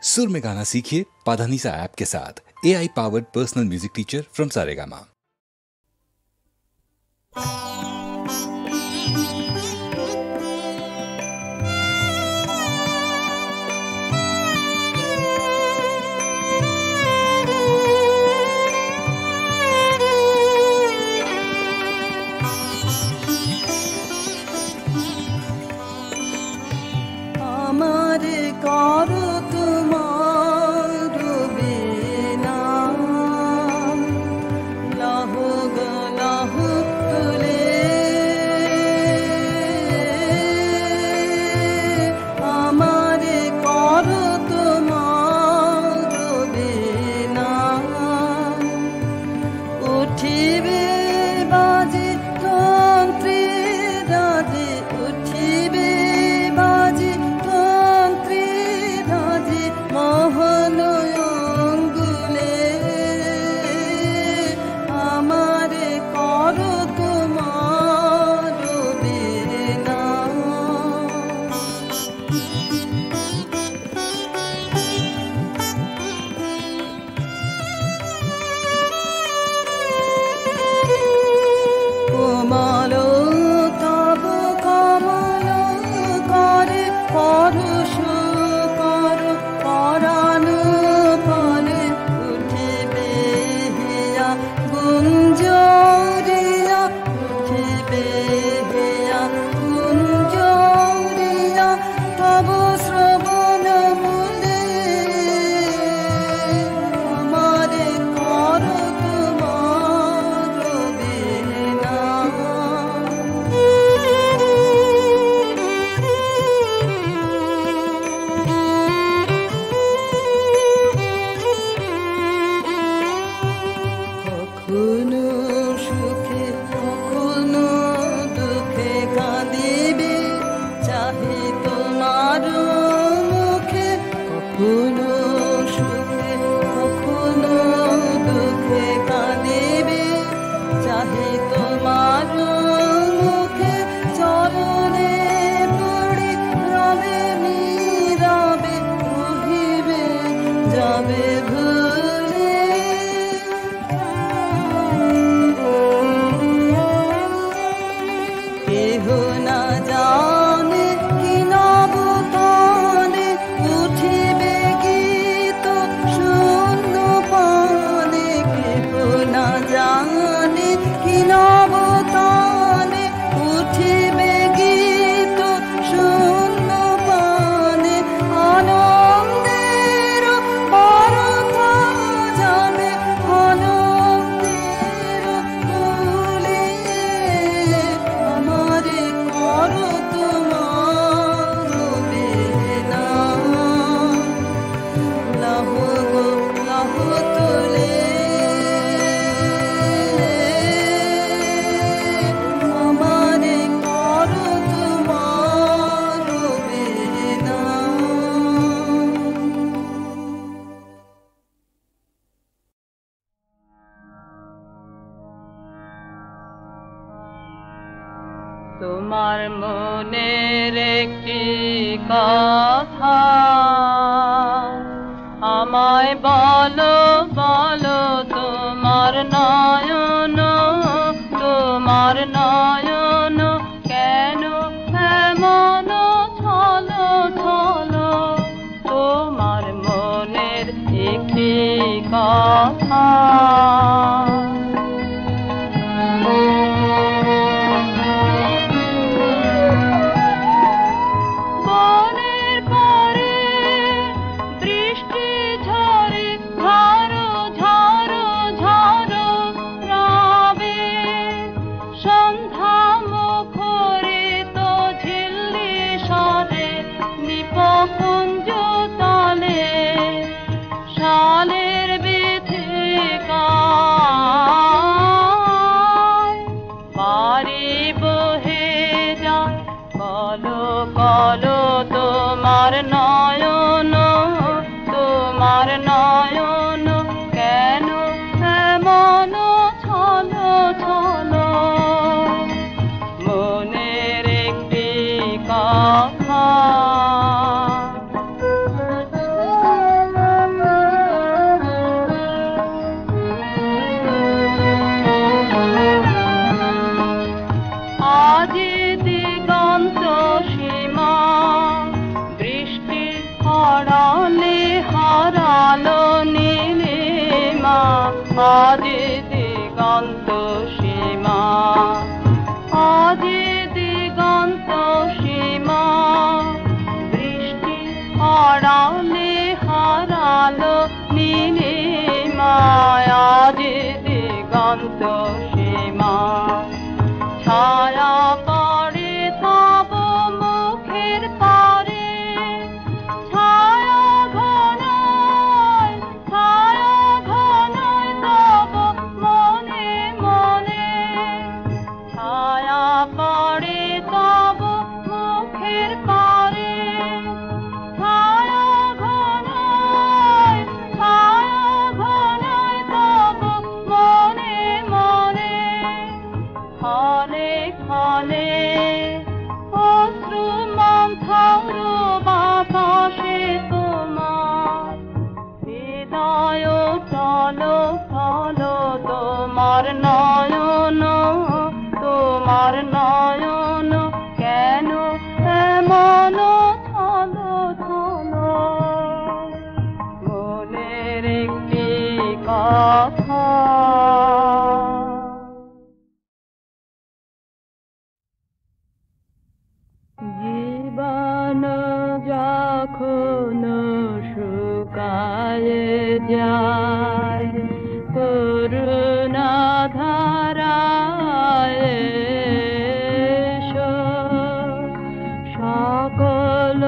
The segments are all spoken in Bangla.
सुर में गाना सीखिए पाधानीसा ऐप के साथ। AI powered personal music teacher from Saregama. তোমার মনের একটি কথা আমায় বলো বলো, তোমার নয়ন কেন এমন ছলো ছলো, তোমার মনের একটি কথা। শালের বিথি আড়ালে হারালো নীলিমা আজ দিগন্ত সীমা আজ দিগন্ত সীমা বৃষ্টি আড়ালে হারালো নীলিমা আজ দিগন্ত সীমা ছায়া পড়ে তব মুখের পারে ছায়া ঘনায় তব মনে মনে ছায়া পড়ে তব মুখের পারে ছায়া ঘনায় তব মনে মনে ক্ষণে ক্ষণে অশ্রু মন্থর বাতাসে তোমার হৃদয় টল টল তোমার নয়ন কেন এমন ছল ছল মনের একটি কথা জীবন যখন শুকায় যায় করুণা ধারায় এসো সকল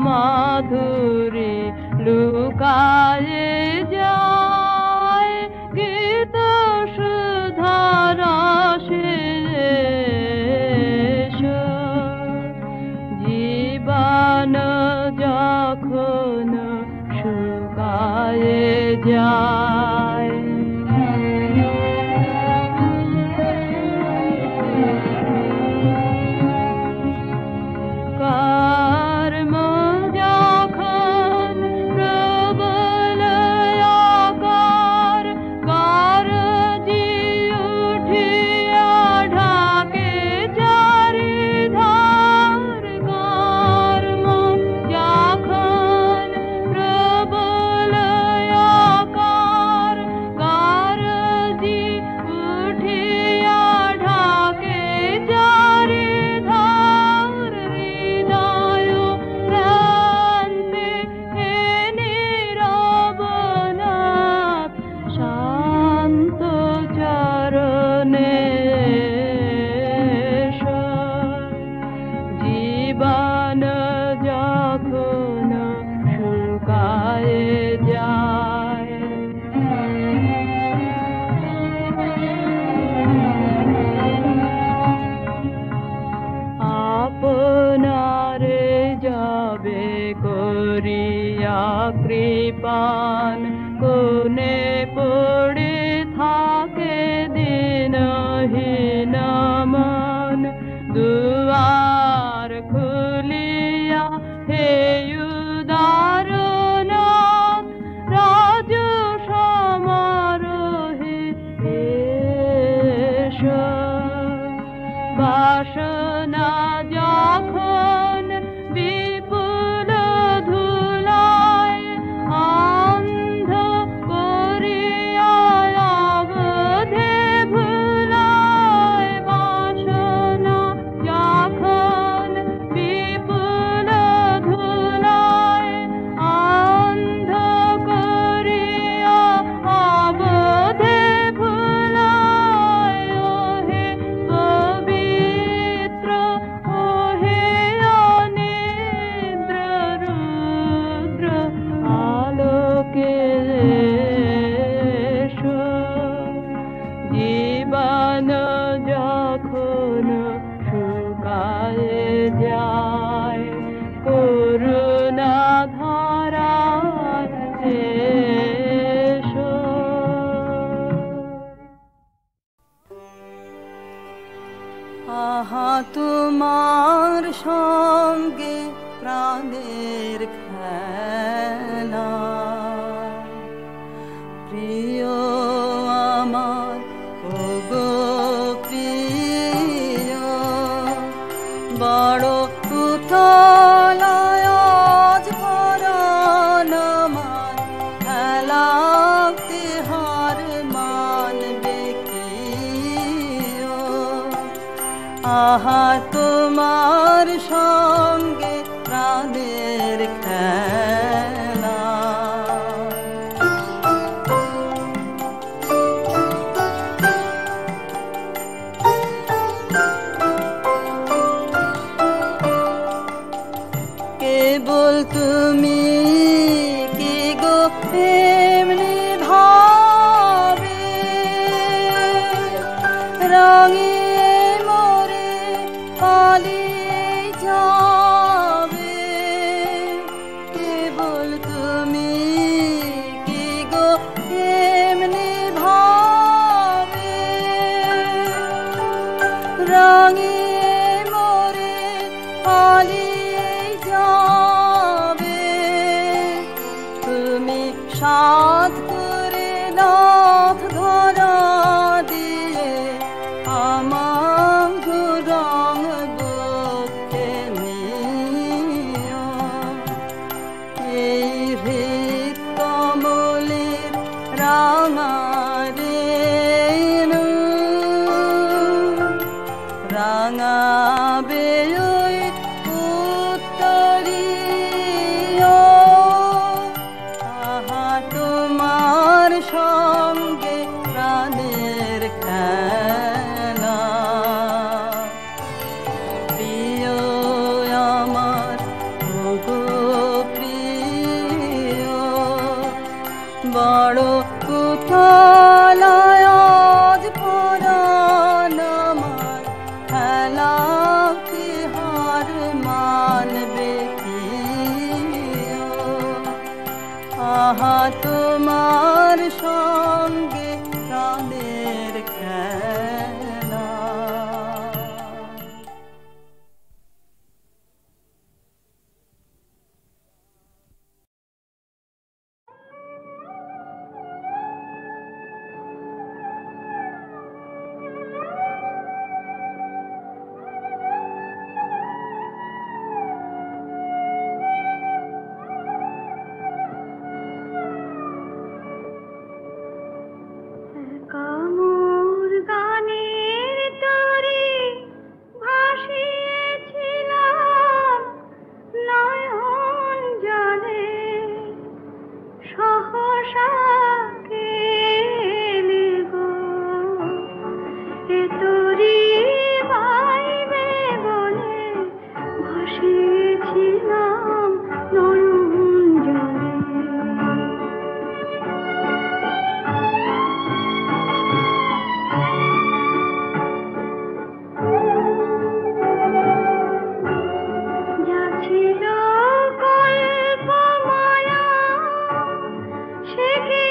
মাধুরী লুকায় যায় গীত সুধার জীবন যখন শুকায় যায় কর্ম যখন প্রবল আকার গরজি উঠিয়া ঢাকে চারিধার কর্ম যখন প্রবল আকার গরজি উঠিয়া ঢাকে চারিধার হৃদয় প্রান্তে হে নীরবনাথ শান্ত চরণে জীবন যখন শুকায় যায় আপনারে যাবে করিয়া কৃপান কোনে পড়ে থাকে দিনহীন মন দুয়ার খুলিয়া হে উদারনাথ রাজ সমারোহে এসো বাসনা যখন বিপুল ধুলায় অন্ধ করিয়া অবধে ভুলায় বাসনা যখন বিপুল ধুলায় অন্ধ করিয়া অবধে ভুলায় ওহে পবিত্র ওহে অনিদ্র রুদ্র আলোকে এসো জীবন যখন শুকায় যায় করুণা ধারায় এসো আহা তোমার সঙ্গে প্রাণের খেলা প্রিয় আমার ওগো প্রিয় বড় উতলায় আজ ভরা আহা তোমার সঙ্গে প্রাণের খেলা। কেবল তুমি কি গো এমনি ভাবে রঙে মোরে পালিয়ে যাবে। কেবল তুমি কি গো এমনি ভাবে রঙে মোরে পালিয়ে যাবে। তুমি সাধ করে নাথ ধরা দিয়ে আমার রং বুকে নিও। এই হৃদ কমলের রাঙা রেণু রাঙাবে ওই উত্তরীয়। আহা তোমার সঙ্গে প্রাণের খেলা। প্রিয় আমার ওগো প্রিয়, বড় কুতলায় আজ পরাণ আমার খেলা কি হার মানবে কি? আহা তোমার সঙ্গে প্রাণের খেলা। কামুর গানের তরে ভাসিয়েছিলাম নয়ন জলে। সহসা কেলি গো এ তরি বাইবে বলে ভাসিয়েছিলাম নয়ন জলে। ছিল কল্প মায়া সে কি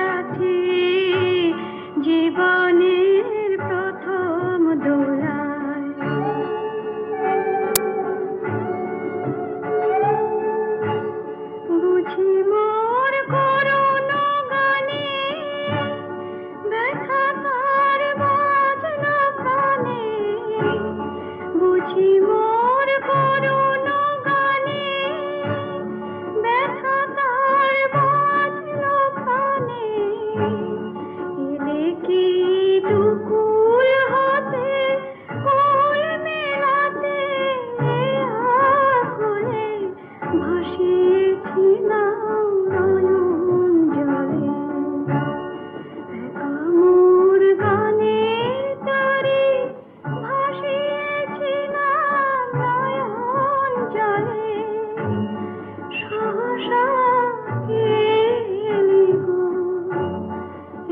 সাথী জীবনের প্রথম দোলায় বুঝি মোর করুণ গানে ব্যথা তার বাজলো প্রাণে বুঝি মোর করুণ গানে ব্যথা তার বাজলো প্রাণে এলে কি দুকুল হতে কুল মেলাতে আকুলে ভাসিয়েছিলাম নয়ন জলে কামুর গানে তারে ভাসিয়েছিলাম নয়ন জলে সহসা এলি গো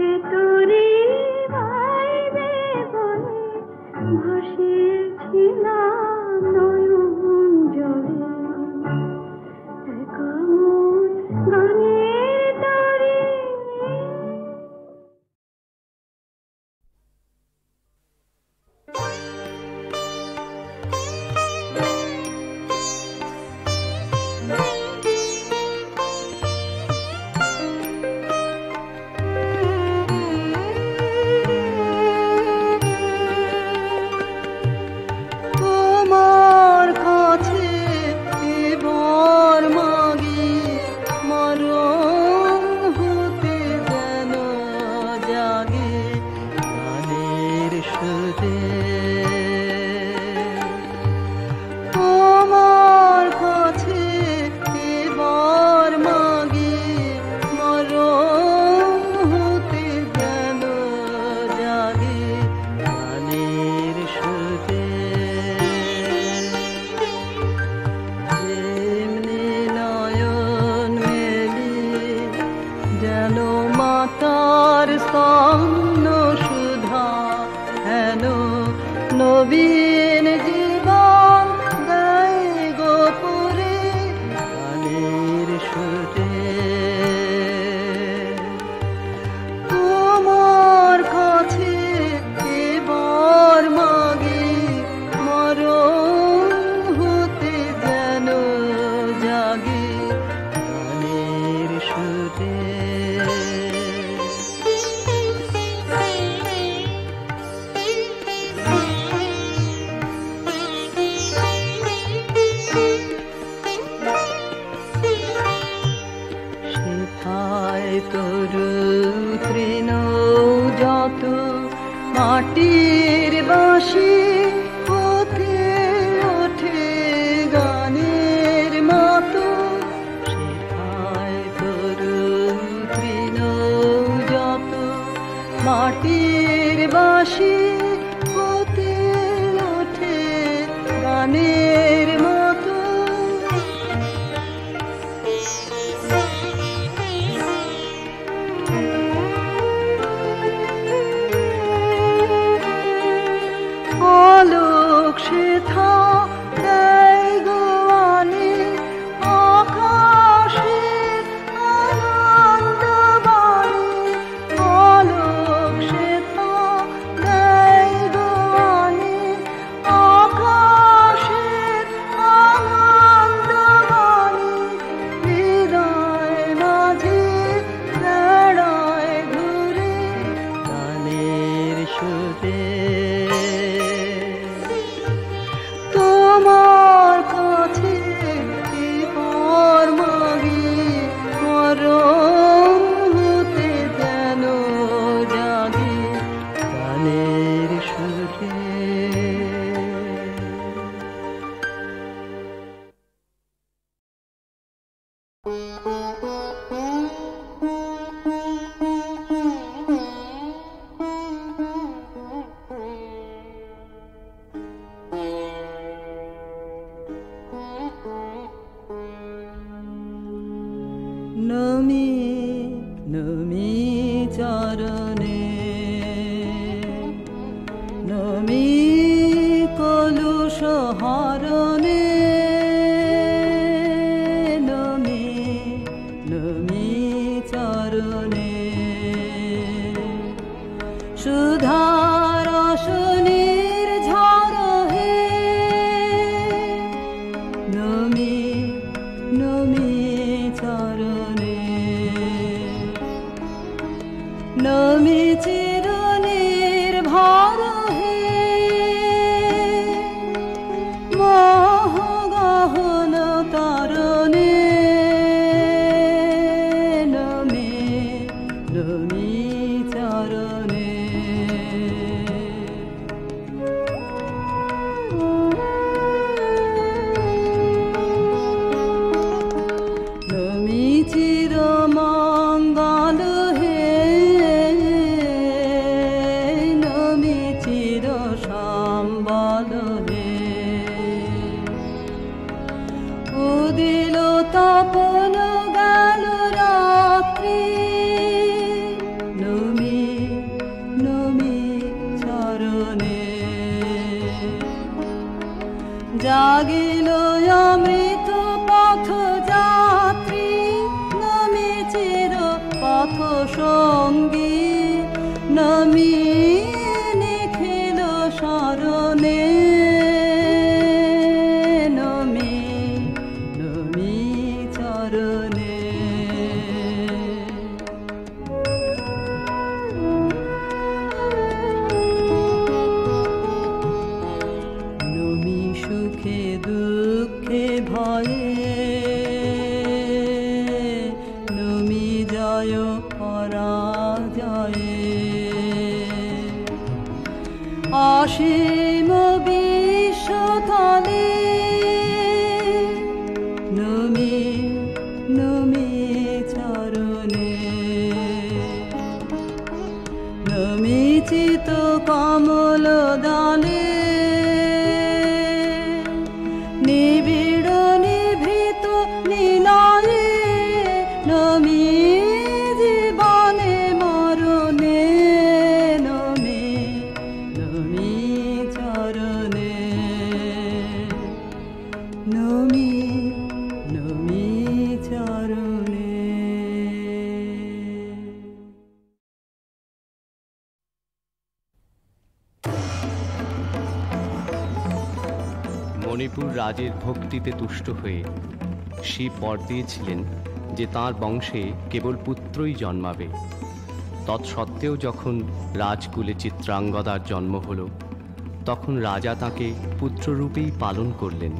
এ তোরে ভাইবে বলে ভাসিয়েছিলাম নয়ন জলে কামুর গানে তারে তোমার কাছে এবার মাগি মরণ হতে যেন জাগে গানের সুরে তোমার কাছে এবার মাগি মরণ হতে যেন জাগে গানের সুরে এমনি নয়ন মেলি যেন মাতার স্তন্য সুধা হেন নবীন জীবন গায়ে গোপুরে গানের সুরে তোমার কাছে এবার মাগে মরণ হতে যেন জাগে গানের সুরে সেথায় তরু তৃণ যত মাটির বাঁশি হতে ওঠে গানের মতো সেথায় তরু তৃণ যত মাটির বাঁশি হতে ওঠে গানের মতো আলোক সেথা দেয় গোয়ানে আকাশের আনন্দ বাণী আলোক সেথা দেয় গোয়ানে আকাশের আনন্দ বাণী হৃদয় মাঝে বেড়ায় ঘুরে গানের সুরে তোমার কাছে এবার মাগি মরণ হতে যেন জাগে গানের সুরে নমি নমি চরণে নমি কলুষ হরণে নমি নমি চরণে নমি চিরনির্ভর হে মহগহন তারণে নমি নমি চরণে নমি চিরমঙ্গল হে নমি চির সম্বল হে উদিল তপন গেল রাত্রি নমি নমি চরণে জাগিল অমৃত পথ যাত্রী নমি চির পথ সঙ্গী নমি নিখিল শরণে নমি নমি চরণে নমি সুখে দুঃখে ভয়ে নমি জয় পরাজয়ে অসীম বিশ্বতলে নমি নমি চরণে নমি চিত কমল দলে নিবিড় নিভৃত নিলয়ে নমি জীবনে মরণে নমি নমি চরণে নমি নমি চরণে মণিপুর রাজের ভক্তিতে তুষ্ট হয়ে শিব বর দিয়েছিলেন যে তাঁর বংশে কেবল পুত্রই জন্মাবে। তৎসত্ত্বেও যখন রাজকুলে চিত্রাঙ্গদার জন্ম হল, তখন রাজা তাকে পুত্ররূপেই পালন করলেন।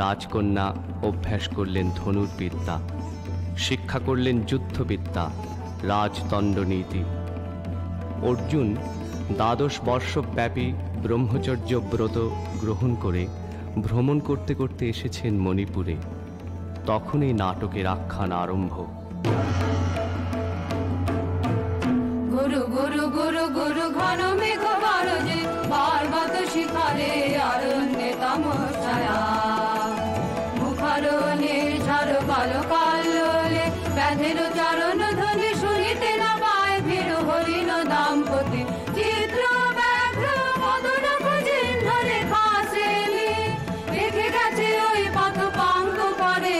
রাজকন্যা অভ্যাস করলেন ধনুর্বিদ্যা, শিক্ষা করলেন যুদ্ধবিদ্যা, রাজদণ্ডনীতি। অর্জুন 12 বর্ষব্যাপী ব্রহ্মচর্য ব্রত গ্রহণ করে ভ্রমণ করতে করতে এসেছেন মণিপুরে। তখন এই নাটকের আখ্যান আরম্ভ। গুরু গুরু গুরু গুরু ঘন মেঘ গরজে পার্বত শিখরে অরণ্যে তমসায়া মুখারণে ঝড় কালো কালোলে ব্যাধের চরণ ধ্বনি শুনিতে না পায় ভিড় হরিণ দাম্পতি চিত্র ব্যাঘ্র মদন চিহ্ন রেখা শ্রেণী রেখে গেছে ওই পথ পাঙ্ক করে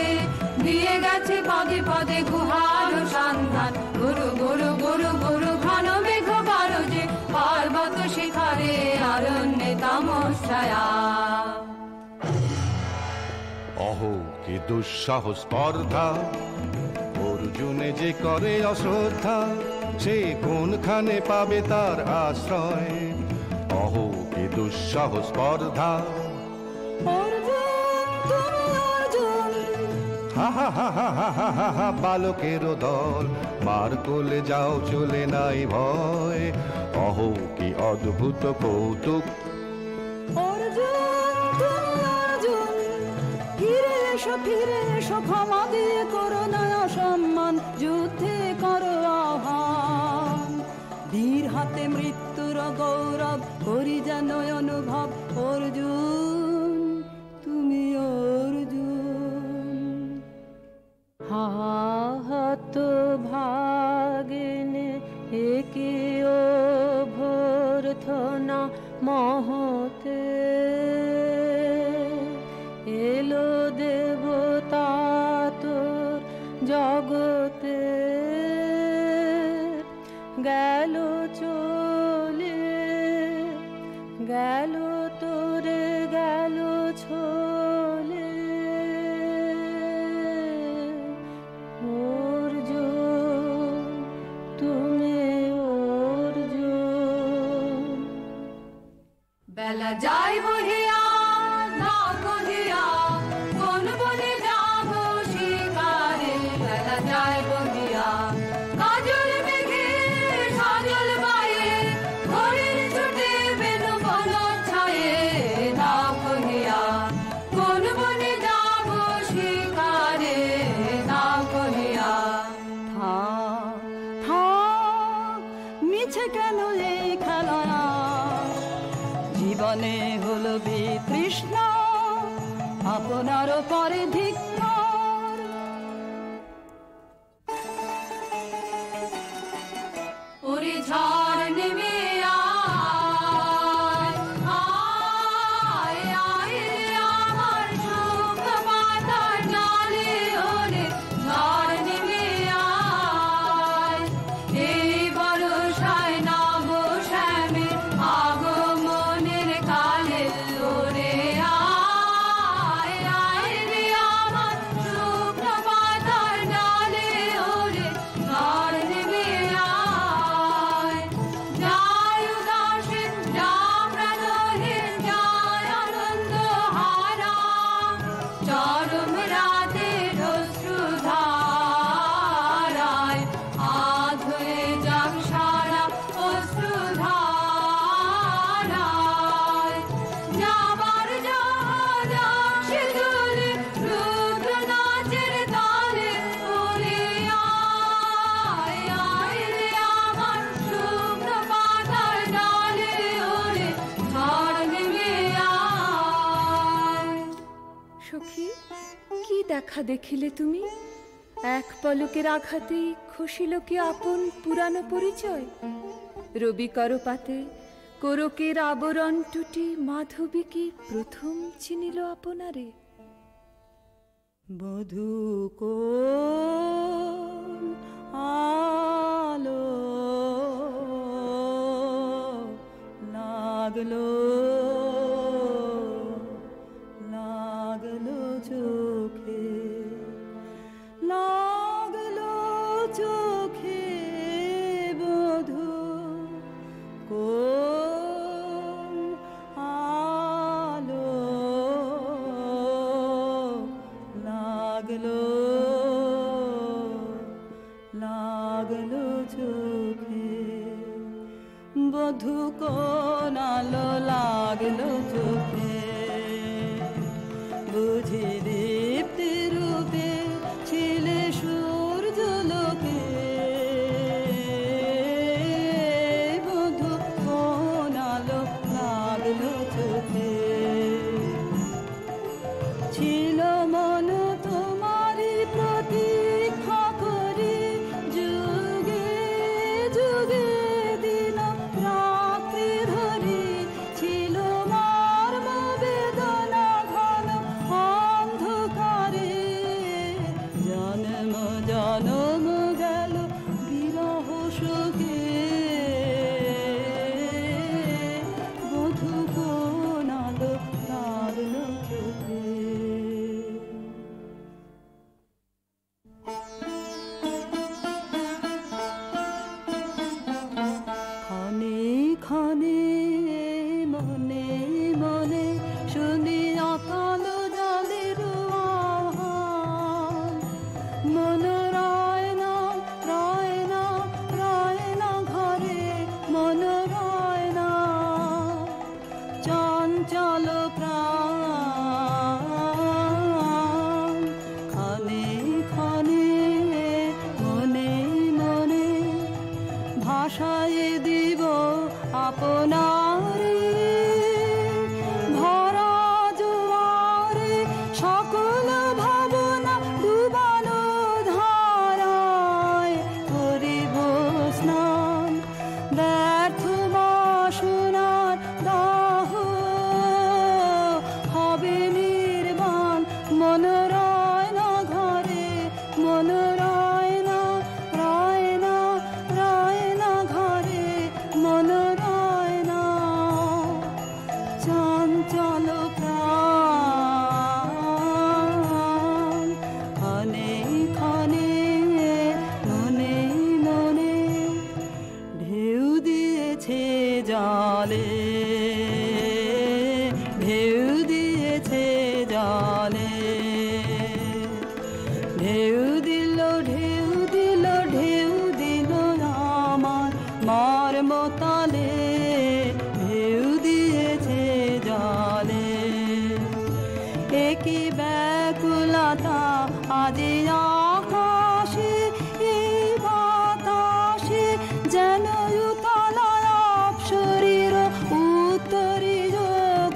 দিয়ে গেছে পদে পদে গুহার সন্ধান। গুরু গুরু গুরু গুরু ঘন মেঘ গরজে পার্বত শিখরে অরণ্যে তমসায়া। অহো কি দুঃসাহ স্পর্ধা, অর্জুনে যে করে অশ্রদ্ধা, সে কোনখানে পাবে তার আশ্রয়। অহো কি দুঃসাহ স্পর্ধা, হা হা হা হা হা হা হা হা বালকেরও দল, মার কোলে যাও চলে নাই ভয়। অহো কি অদ্ভুত কৌতুক, ফিরে এসো ক্ষমা দিয়ে করো না অসম্মান, যুদ্ধে করো আহ্বান। বীর হাতে মৃত্যুর গৌরব করি যেন অনুভব। অর্জুন তুমি অর্জুন। হাত ভাগিনে একে অভ্যর্থনা মহতে এলো দেবতা তোর জগতে গেল চলে গেল তোরে গেল ছোলে অর্জুন তুমি বেলা যাই বহিয়া নাও কহিয়া কোন বনে যাব শিকারে বেলা যাই বহিয়া কাজল মেঘে সাজল বায়ে ঘরের ছুটে বেনু বন ছায়ে নাও কহিয়া কোন বনে যাব শিকারে নাও কহিয়া থাক থাক মিছে কেন এই খেলা জীবনে হলো বিতৃষ্ণা আপনার পরে ধিক্কার ওরে ঝড় নেমে আয় আয় আয় রে আমার শুকনো পাতার ডালে ওরে ঝড় নেমে আয় এই বর্ষায় নব শ্যামে আগমনের কালে ওরে আয় আয় রে আমার শুকনো পাতার ডালে ওরে ঝড় নেমে আয় যায় উদাসীন যা প্রাণহীন যায় আনন্দ হারা চরম রাতে অশ্রুধারায় আধ হয়ে যাক সারা অশ্রুধারায় যাবার জাহাজ আসে জলে রুদ্র নাচের তালে ওরে আয় আয় রে আমার শুকনো পাতার ডালে ওরে ঝড় নেমে আয়। সখী কি দেখা দেখিলে তুমি এক পলকের আঘাতেই খসিল কি আপন পুরানো পরিচয় রবি করপাতে কোরকের আবরণ টুটি মাধবী কি প্রথম চিনিল আপনারে বধূ কোন আলো লাগলো লাগলো চোখে লাগলো চোখে বধূ কোন আলো লাগলো লাগলো চোখে বধূ কোন আলো লাগলো চোখে বুঝি দীপ্তি রূপে ছিলে সূর্য লোকে বধূ কোন আলো লাগলো চোখে ছিল মন তোমারই প্রতীক্ষা করি যুগে যুগে দিন রাত্রি ধরি ছিল মর্ম বেদনা ঘন অন্ধকারে জন্ম জন্ম গেল বিরহ শোকে বধূ কোন আলো লাগলো চোখে ক্ষণে ক্ষণে মনে মনে শুনি অকাল জলের আহ্বান মন রয় না রয় না রয় না ঘরে মন রয় না চঞ্চল প্রাণ ক্ষণে ক্ষণে মনে মনে ভাষায় দিব আপনারে ভরা জোয়ারে সকল ভাবনা ডুবানো ধারায় করিব স্নান ব্যর্থ বাসনার দাহ হবে নির্বাণ মন রয় না ঘরে মন রয় না রয় না রয় না ঘরে মন রয় না চঞ্চল প্রাণ ক্ষণে ক্ষণে মনে মনে ঢেউ দিয়েছে জলে মোতালে ঢেউ দিয়েছে জলে। একই ব্যাকুলতা আজি আকাশে এই বাতাসে, যেন উতলায় শরীর উত্তরীয়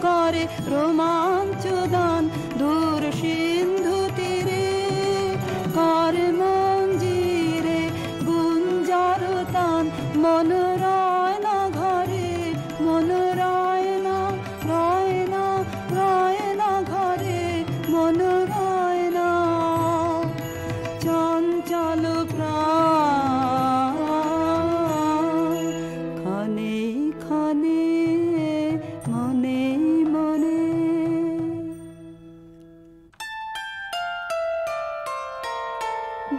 করে রোমাঞ্চ দান দূর সিন্ধু তীরে। কর মঞ্জিরে গুঞ্জার তান মন রয় না ঘরে, মন রয় না রয় না রয় না ঘরে, মন রয় না। চঞ্চল প্রাণ ক্ষণে ক্ষণে মনে মনে।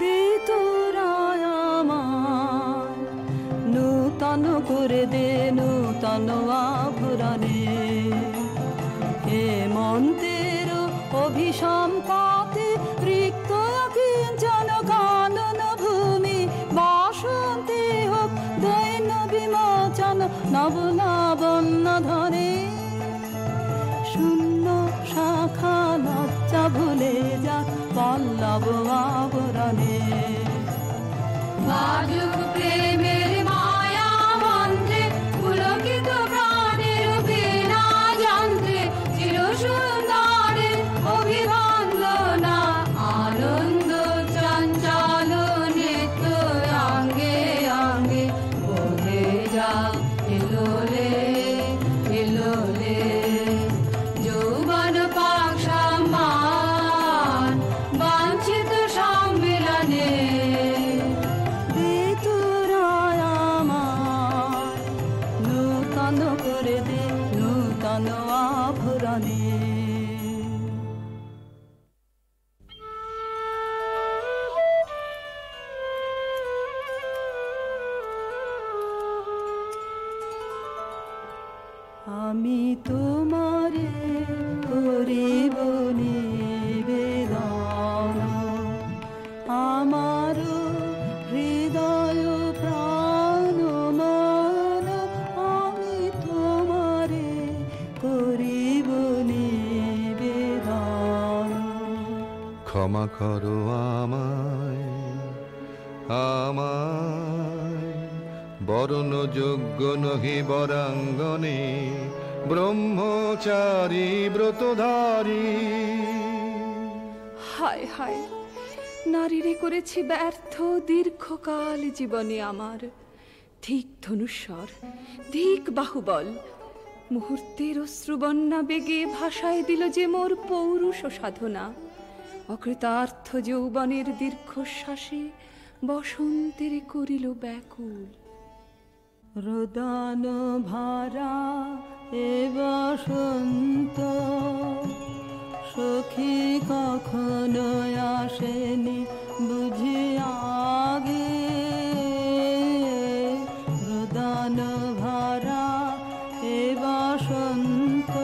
দে তোরা আমায় নূতন করে দে নূতন আভরণে। হেমন্তের অভিসম্পাতে রিক্ত কিঞ্চন কানন ভূমি, বসন্তে হোক দৈন্য বিমোচন নব লাবণ্য ধরে। শূন্য শাখা লজ্জা ভুলে যাক পল্লব আবরণে। বাজুক প্রেমের মায়া মন্ত্রে, পুলকিত প্রাণের বীণা যন্ত্রে, চির সুন্দরের অভিবন্দনা, আনন্দ চঞ্চল নৃত্য অঙ্গে অঙ্গে বোধে যা এলোলে এলোলে। যৌবন পাক সম্মান বাঞ্ছিত সম্মিলনে। দে তোরা আমায় নূতন করে দে নূতন আভরণে। আমি তোমারে করিব নিবেদন, আমার হৃদয় প্রাণ মন। আমি তোমারে করিব নিবেদন। ক্ষমা করো আমায় আমায়, বরণ যোগ্য নহি বরাঙ্গনে, ব্রহ্মচারী ব্রতধারী। হায় হায়, নারীরে করেছি ব্যর্থ দীর্ঘকাল জীবনে আমার। ধিক ধনুস্বর, ধিক বাহুবল, মুহূর্তের অশ্রুবন্যা বেগে ভাষায় দিল যে মোর পৌরুষ সাধনা। অকৃতার্থ যৌবনের দীর্ঘশ্বাসে বসন্তের করিল ব্যাকুল। রোদন ভরা এ বসন্ত সখী কখনো আসেনি বুঝি আগে। রোদন ভরা এ বসন্ত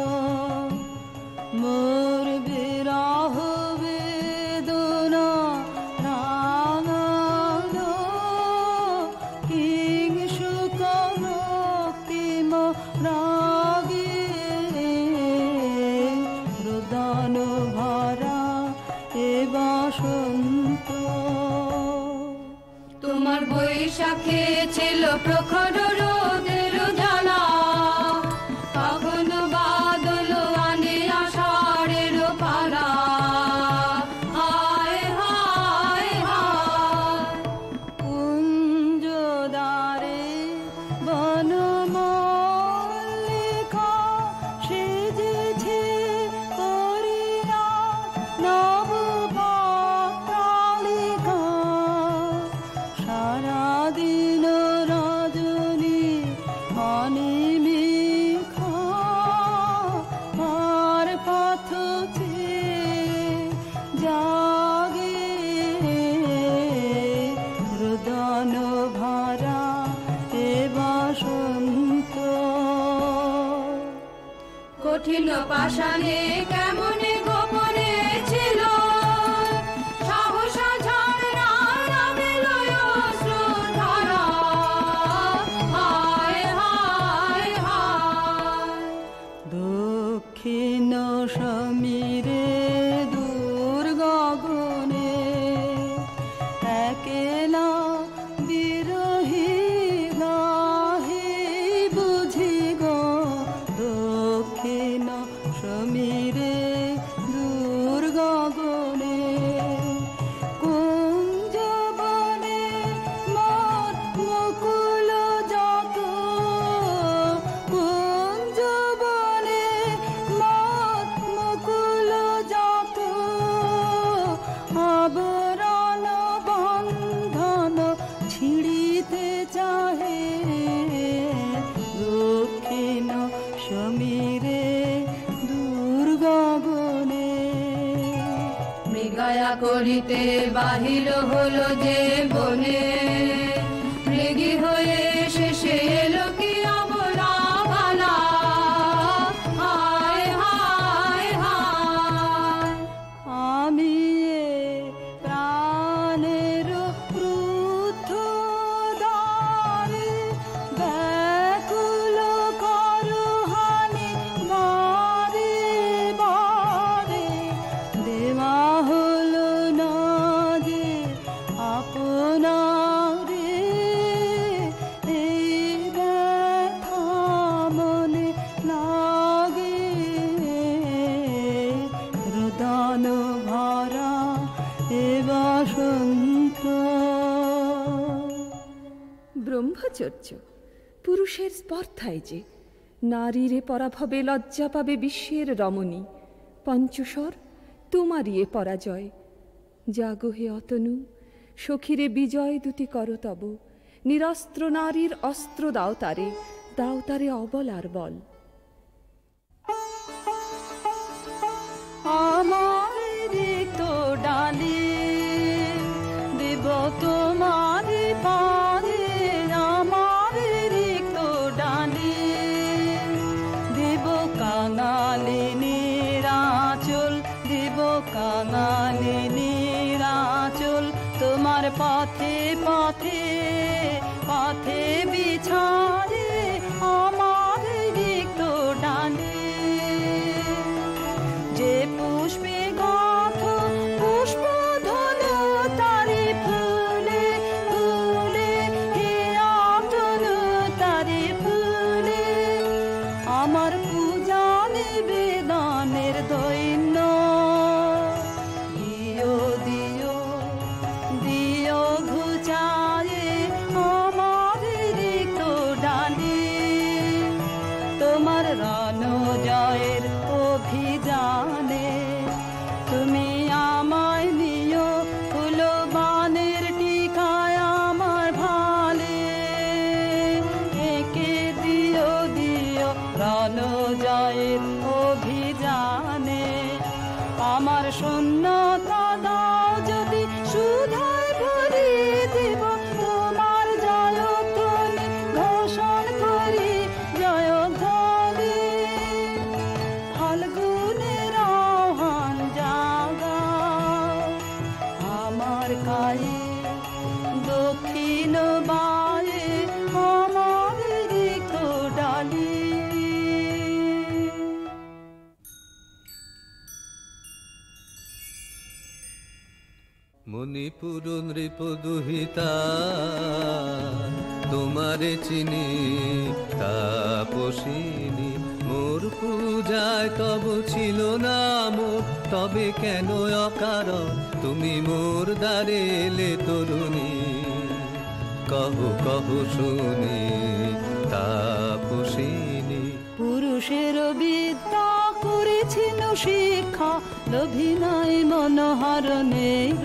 মোর বিরহ বেদনা রাঙালো। কিং সুখ রক্তিম রাগে, রোদন ভরা এ বসন্ত। তোমার বৈশাখে ছিল প্রখর রোদের জ্বালা, কখনো বাদল আনে আষাঢ়ের পালা। হায় হায় হায়, কুঞ্জদারে বনমল্লিকা সেজেছে করিয়া নব পাতালিকা। সারাদিন রজনী অনিমিখা, আর পথ চেয়ে জাগে। রোদন ভরা এ বসন্ত। কঠিন পাষাণে কেমনে গোপনে ছিল, সাহসা ঝরনা নামে লয় অশ্রুধারা। হায় করিতে বাহির হলো যে বনে, মৃগী হয়ে শেষে এলো কি অবলা বালা। হায় হায় হায়, আমি এ প্রাণের ক্রুদ্ধ দ্বারে ব্যাকুল করহানি বারে বারে, দেওয়া হলো না যে আপনারে, এই ব্যথা মনে লাগে রুদন ভরা এ বসন্ত। ব্রহ্মচর্য পুরুষের স্পর্ধায় যে, নারীরে পরাভবে লজ্জা পাবে বিশ্বের রমণী। পঞ্চস্বর তোমারই এ পরাজয়। জাগো হে অতনু, সখীরে বিজয় দুটি কর তব। নিরস্ত্র নারীর অস্ত্র দাও তারে, দাও তারে অবলার বল। আমার রিক্ত ডালি দেব তোমার পারে, আমার রিক্ত ডালি দেব কাঙালিনীর আঁচল, দেব কাঙালিনীর আঁচল। তোমার পথে পথে পথে বিছারে আমার রিক্ত ডালি। যে পুষ্পে গাথ পুষ্প ধনু তারে ফুলে ফুলে, হে অতনু তারে ফুলে। আমার পূজা নিবেদনের দৈন্য দিও দিও দিও ঘুচায়ে আমার রিক্ত ডালি। তোমার রণ জয়ের অভিযানে তুমি আমায় নিও, ফুলবানের টিকায় আমার ভালে। একে দিও দিও রণ জয়ের অভিযানে, আমার শূন্যতা দাও যদি সুধায় ভরি দেব তোমার জয়ধ্বনি ঘোষণ করি জয়ধ্বনি। ফাল্গুনের আহ্বান জাগাও আমার গায়ে, দক্ষিণ বায়ে আমার রিক্ত ডালি। মণিপুর নৃপ দুহিতা তোমারে চিনি তাপসিনী, মোর পূজায় তব ছিল না মোর, তবে কেন অকারণ তুমি মোর দ্বারে এলে তরুণী। কহ কহ শুনি তাপসিনী। পুরুষের বিদ্যা করেছিল শিক্ষা, লোভী নাই মনোহরণের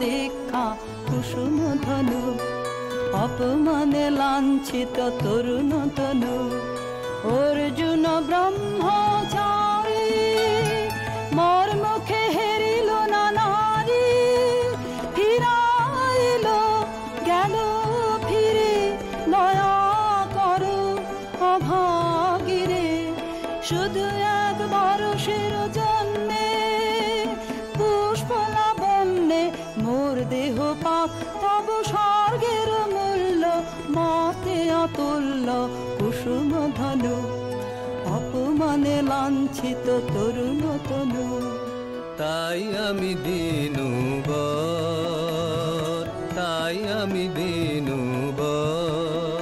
দীক্ষা। কুসুম ধনু অপমানে লাঞ্ছিত তরুণ তনু, অর্জুন ব্রহ্মচারী মোর মুখে হেরিল না নারী। ফিরাইল গেল ফিরে দয়া করো অভাগীরে। শুধু একবার শির জন্মে পুষ্পলাবণ্যে মোর দেহ পাক, তব স্বর্গের মূল্য মাতে অতুল্য। কুসুম ধনু অপমানে লাঞ্ছিত তরুণ তনু। তাই আমি দিনুবর, তাই আমি দিনুবর,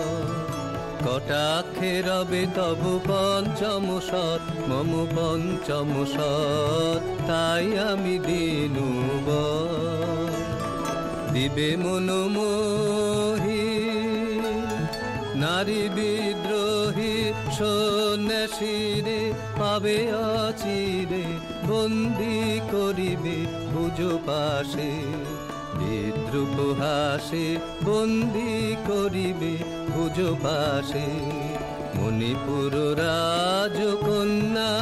কটাক্ষে রবে তব পঞ্চম সৎ মম পঞ্চম সৎ। তাই আমি দিনুবর, দিবে মনোমোহী নারী বিদ্রোহী সন্ন্যাসীরে পাবে অচিরে, বন্দি করিবে ভুজ পাশে বিদ্রুপ হাসে, বন্দি করিবে ভুজ পাশে। মণিপুর রাজকন্যা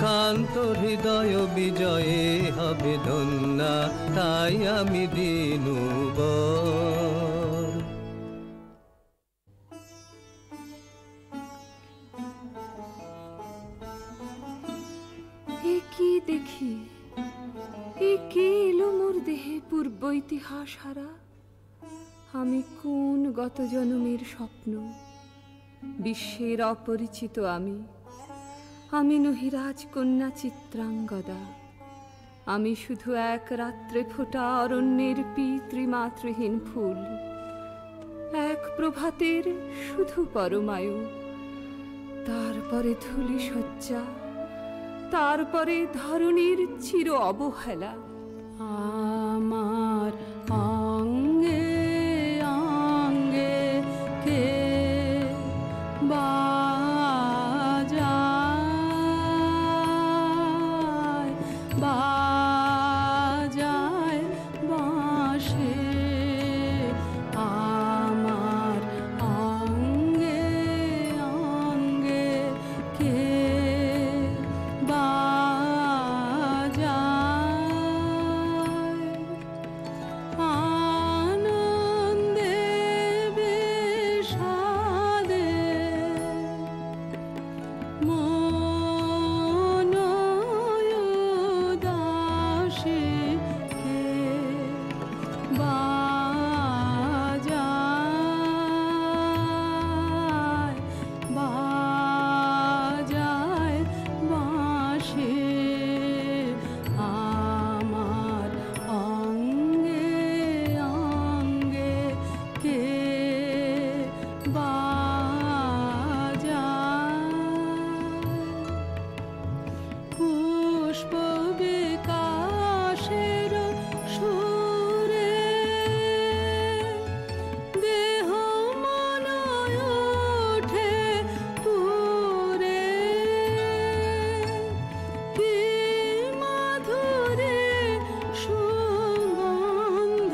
কান্ত তোর হৃদয় বিজয়ে হবে ধন্যা, তাই আমি দিনুবর। এ কি দেখি, এ কে এলো মোর দেহে পূর্ব ইতিহাস হারা? আমি কোন গত জন্মের স্বপ্ন? বিশ্বের অপরিচিত আমি, আমি নহি রাজকন্যা চিত্রাঙ্গদা। আমি শুধু এক রাত্রে ফোটা অরণ্যের পিতৃমাতৃহীন ফুল, এক প্রভাতের শুধু পরমায়ু। তারপরে ধূলি শয্যা, তারপরে ধরণীর চির অবহেলা। আমার অঙ্গে অঙ্গে কে বাজায় বাজায় বাঁশি, আমার অঙ্গে অঙ্গে কে আনন্দে বিষাদে মন উদাসী কে বাজায় বাজায় বাঁশি, আমার অঙ্গে অঙ্গে কে বাজায়। পুষ্প বিকাশের সুরে দেহ মন ওঠে পুরে, কি মাধুরী সুগন্ধ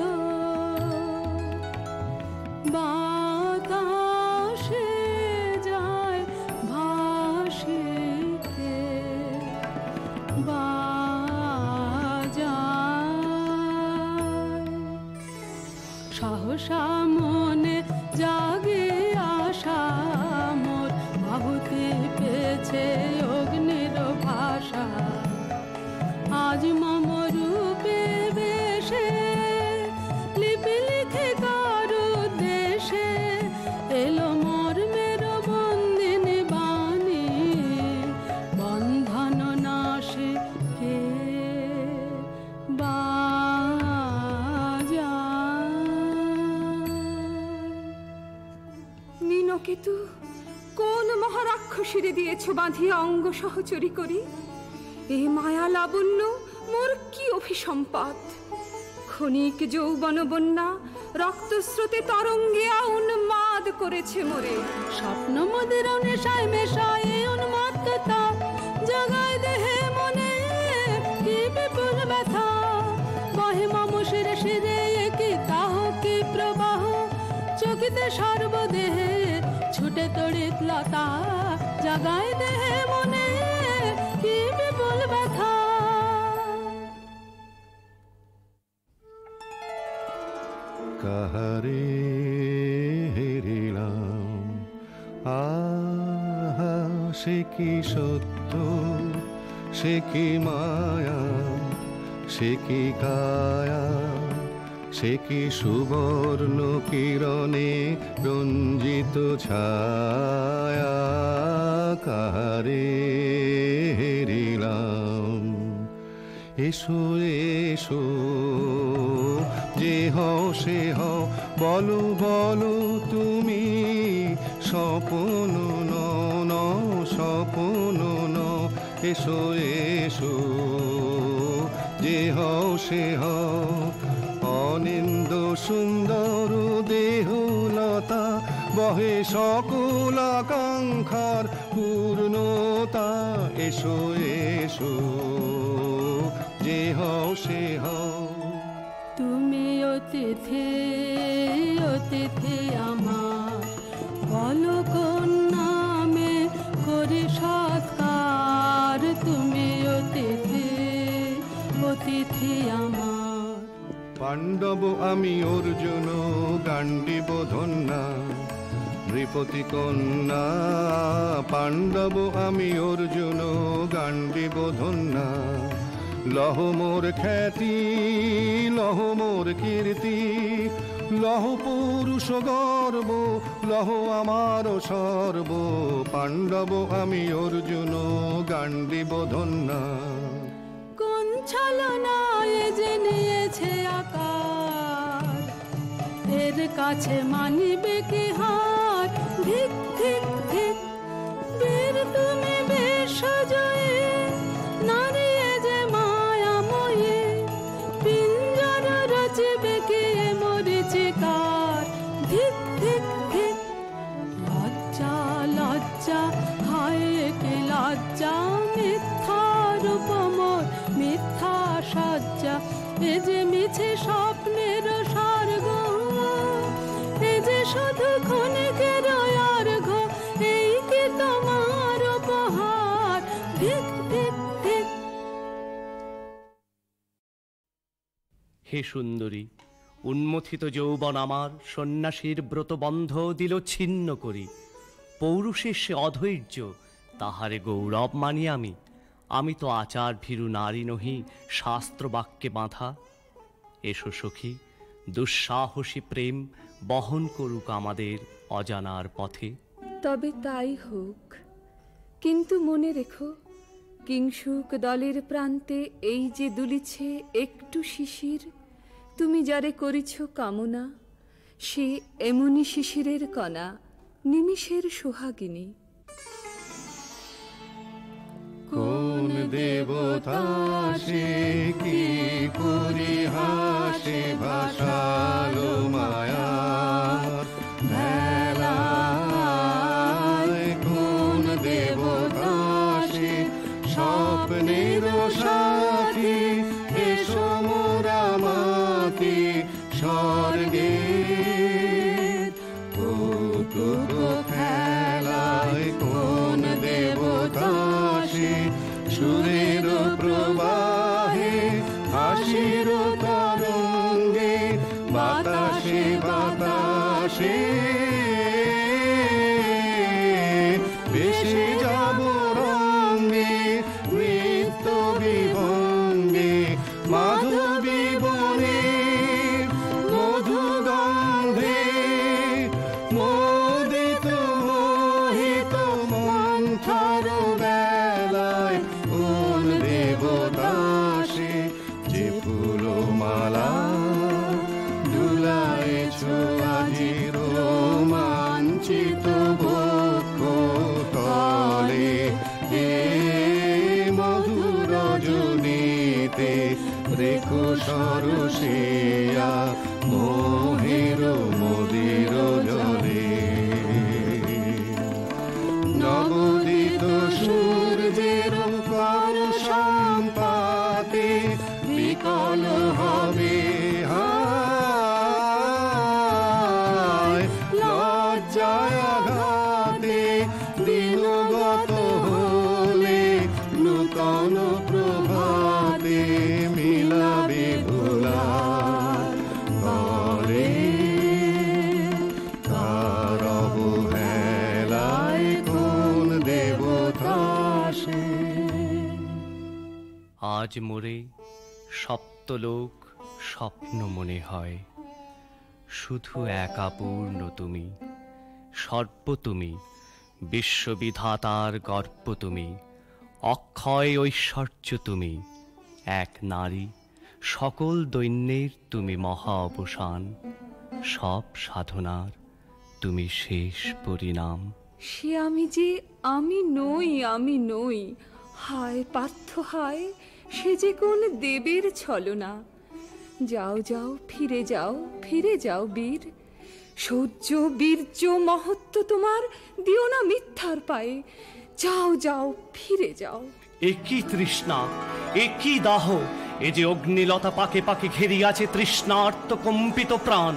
বাতাসে যায় ভাসি কে বাজায়। সহসা মনে জাগে আশা মোর, বাহুতে পেয়েছে অগ্নির ভাষা। আজ মম রূপে বেশে লিপি লিখে কার উদ্দেশে এলো মোর মের বন্দিনী বাণী, বন্ধন নাশে কে বাজায়। মীনকেতু কোন মহারাক্ষসীরে দিয়েছ বাঁধিয়া অঙ্গ সহচরী করি? এ মায়া লাবণ্য মোর কি অভিসম্পাত? ক্ষণিক যৌবন বন্যা রক্তস্রোতে তরঙ্গিয়া উন্মাদ করেছে মোরে। স্বপ্ন মদের নেশায় মেশায় উন্মত্ততা জাগায় দেহে মনে কি বিপুল ব্যথা। বহে মম শিরে শিরে কি দাহ কি প্রবাহ, চকিতে সর্বদেহে ছুটে তড়িৎ লতা জাগায় দেহে মনে কি বিপুল ব্যথা। কাহারে হেরিলাম, আহা সে কি সত্য, সে কি মায়া, সে কি কায়া, সে কি সুবর্ণ কিরণে রঞ্জিত ছায়া। কাহারে হেরিলাম, এসো এসো যে হও সে হও, বলো বলো তুমি স্বপন ন স্বপন ন। এসো এসো যে হও সে হও, অনিন্দ সুন্দর দেহলতা বহে সকল আকাঙ্ক্ষার পূর্ণতা। এসো এসো যে হও সে হও। তুমি অতিথি অতিথি আমার, বলো কোন নামে করি সৎকার। তুমি অতিথি পাণ্ডব আমি অর্জুন গান্ডীব ধন্যা নৃপতি কন্যা পাণ্ডব আমি অর্জুন গান্ডীব ধন্যা লহ মোর খ্যাতি লহ মোর কীর্তি লহ পুরুষ গর্ব লহ আমার সর্ব পাণ্ডব আমি অর্জুন গান্ডীব ধন্যা কোন ছলনায় যে নিয়েছে আকার এর কাছে মানিবে কি হার ধিক ধিক ধিক বীর তুমি বিশ্বজয়ে নারিয়ে যে মায়াময়ে পিঞ্জর রচিবে কি মরিচিকার ধিক ধিক ধিক লজ্জা লজ্জা হায় কি লজ্জা মিথ্যা রূপমোর মিথ্যা সজ্জা এ যে মিছে স্বপ্নের স্বর্গ এ যে শুধু ক্ষণিকের অর্ঘ এই কি তোমার উপহার ধিক ধিক ধিক। হে সুন্দরী, উন্মথিত যৌবন আমার সন্ন্যাসীর ব্রতবন্ধ দিল ছিন্ন করি। পৌরুষের সে অধৈর্য, তাহারে গৌরব মানি আমি তো আচার ভীরু নারী নহি, শাস্ত্র বাক্যে বাঁধা। এসো সখী, দুঃসাহসী প্রেম বহন করুক আমাদের অজানার পথে। তবে তাই হোক, কিন্তু মনে রেখো, কিংসুক দলের প্রান্তে এই যে দুলিছে একটু শিশির, তুমি যারে করিছ কামনা, সে এমনি শিশিরের কণা, নিমিষের সোহাগিনী। কোন দেবতা সে কি পরিহাসে ভাসালো মায়ার ভেলায় কোন দেবতা সে স্বপ্নের সাথী এসো মোরা মাতি স্বর্গে কৌতুক খেলায় কোন দেবতা সে সুরের প্রবাহে হাসির তরঙ্গে বাতাসে বাতাসে ভেসে যাব রঙ্গে নৃত্য বিভঙ্গে মাধবী বনে মধু গন্ধে মোদিত মোহিত মন্থর বেলায় কোন দেবতা সে যে ফুলমালা দুলাইছ আজি রোমাঞ্চিত বক্ষ তলে এ মধুর রজনীতে রেখো সরসিয়া মোহের মদির জলে নবদিত সূর্যের কর সম্পাতে বিকল হবে হায় লজ্জায় আঘাতে দিনগত হলে নূতন প্রভাতে মিলাবে ভোলার ঘরে তার অবহেলায় কোন দেবতা সে। আজ মোরে সপ্তলোক স্বপ্ন মনে হয়, শুধু একা পূর্ণ তুমি, সর্ব তুমি, বিশ্ববিধাতার গর্ব তুমি, অক্ষয় ঐশ্বর্য তুমি, এক নারী, সকল দৈন্যের তুমি মহা অবসান, সব সাধনার তুমি শেষ পরিণাম। সে আমি যে আমি নই, আমি নই, হায় পার্থ হায়, সে যে কোন দেবের ছলনা। যাও যাও ফিরে যাও, ফিরে যাও বীর, শৌর্য বীর্য মহত্ব তোমার দিও না মিথ্যার পায়ে। যাও যাও ফিরে যাও। একই তৃষ্ণা, একই দাহ, এ যে অগ্নিলতা পাকে পাকে ঘেরিয়াছে তৃষ্ণার্ত কম্পিত প্রাণ,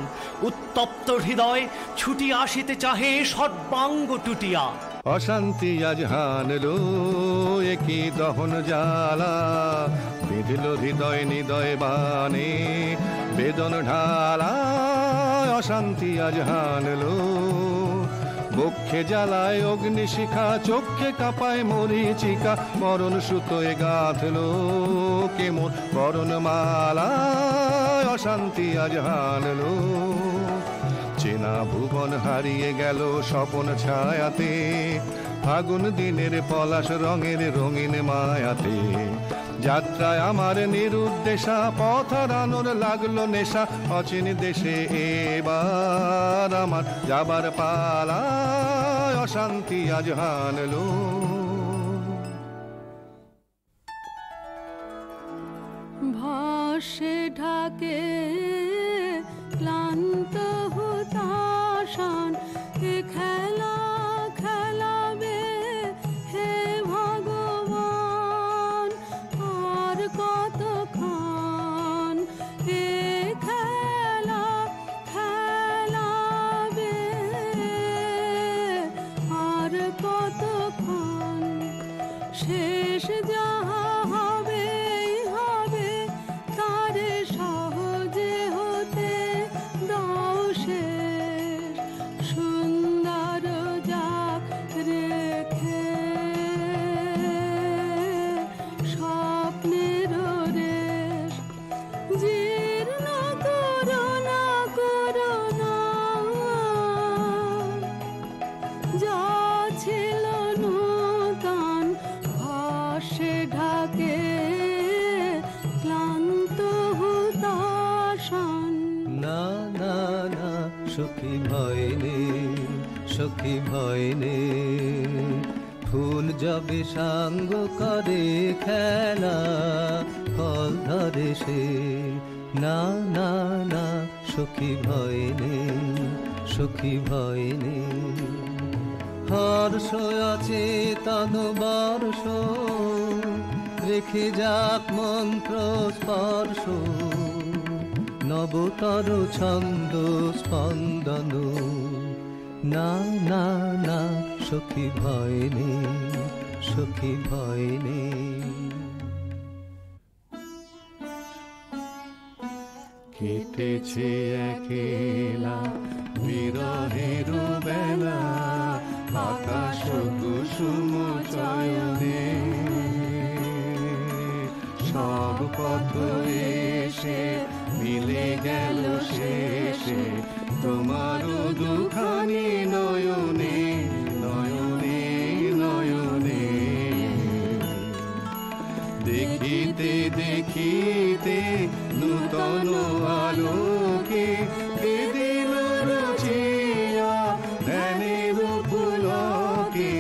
উত্তপ্ত হৃদয় ছুটি আসিতে চাহে সর্বাঙ্গ টুটিয়া। অশান্তি আজ হানলো একই দহন জ্বালা, বিঁধল হৃদয় নিদয় বানে বেদন ঢালায় অশান্তি আজ হানলো, বক্ষে জ্বালায় অগ্নিশিখা, চোখে কাঁপায় মরিচিকা, মরণ সুতোয় গাঁথলো কেমন বরণ মালায় অশান্তি আজ হানলো। চেনা ভুবন হারিয়ে গেল স্বপন ছায়াতে, ফাগুন দিনের পলাশ রঙের রঙিন মায়াতে, যাত্রায় আমার নিরুদ্দেশা, পথ হারানোর লাগলো নেশা, অচিন দেশে এবার আমার যাবার পালা, অশান্তি আজ হানলো। ভাসে ঢাকে ক্লান্ত হুতাশান, এ খেলা খেলাবে হে ভগবান, আর কতক্ষণ এ খেলা খেলাবে, আর কতক্ষণ শেষ যাহা হবে হবে, তারে সহজে হতে দাও শেষ, সুন্দর যাক রেখে স্বপ্নের রেশ, জীর্ণ করুণা করুণা যা ছিল নূতন, ভাসে ঢাকে ক্লান্ত হুতাশান। না না না সখী ভয় নেই, সখী ভয় নেই, ফুল যবে সাঙ্গ করে খেলা ফল ধরে সে। না না না সখী ভয় নেই, সখী ভয় নেই, হর্ষ আছে তন বর্ষ, রেখে যাক মন্ত্র স্পর্শ, নবতর ছন্দ স্পন্দন। না না না সখী ভয় নেই, সখী ভয় নেই। কেটেছে একেলা বিরহের বেলা, আকাশ কুসুম চয়নে, সব পথ এসে মিলে গেল শেষে তোমার দুখানি নয়নে, নয়নে নয়নে। দেখিতে দেখিতে নূতন আলোকে, দিল রচিয়া ধ্যানের পুলকে,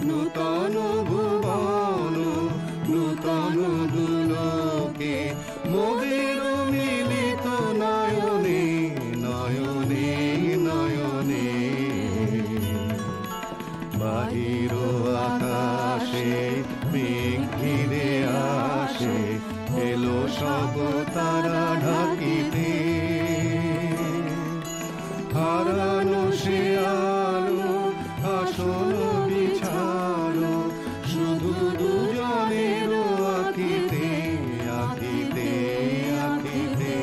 নূতন ভুবন নূতন দুলোকে, মোদের মিলিত নয়নে, নয়নে নয়নে। বাহির আকাশে মেঘ ঘিরে আসে, এলো সব তারা ঢাকিতে, হারানো সে আলো আসন বিছানো, শুধু দুজনের আঁকিতে আঁকিতে আঁকিতে।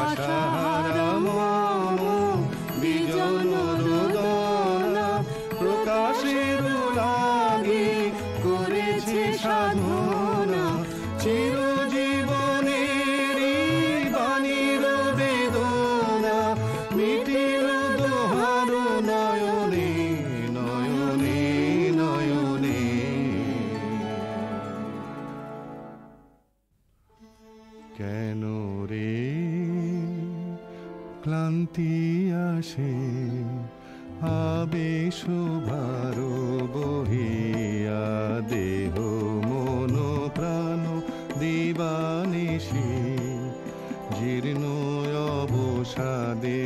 আশাহারা মন বিজন রোদনা, প্রকাশের লাগি করেছে সাধনা, চিরজীবনের বাণীর বেদনা, মিটিল দোহার নয়নে, নয়নে নয়নে। কেন রে ক্লান্তি আসে, আবেশ ভার বহিয়া, দেহ মন প্রাণ দিবানিশি, জীর্ণ অবসাদে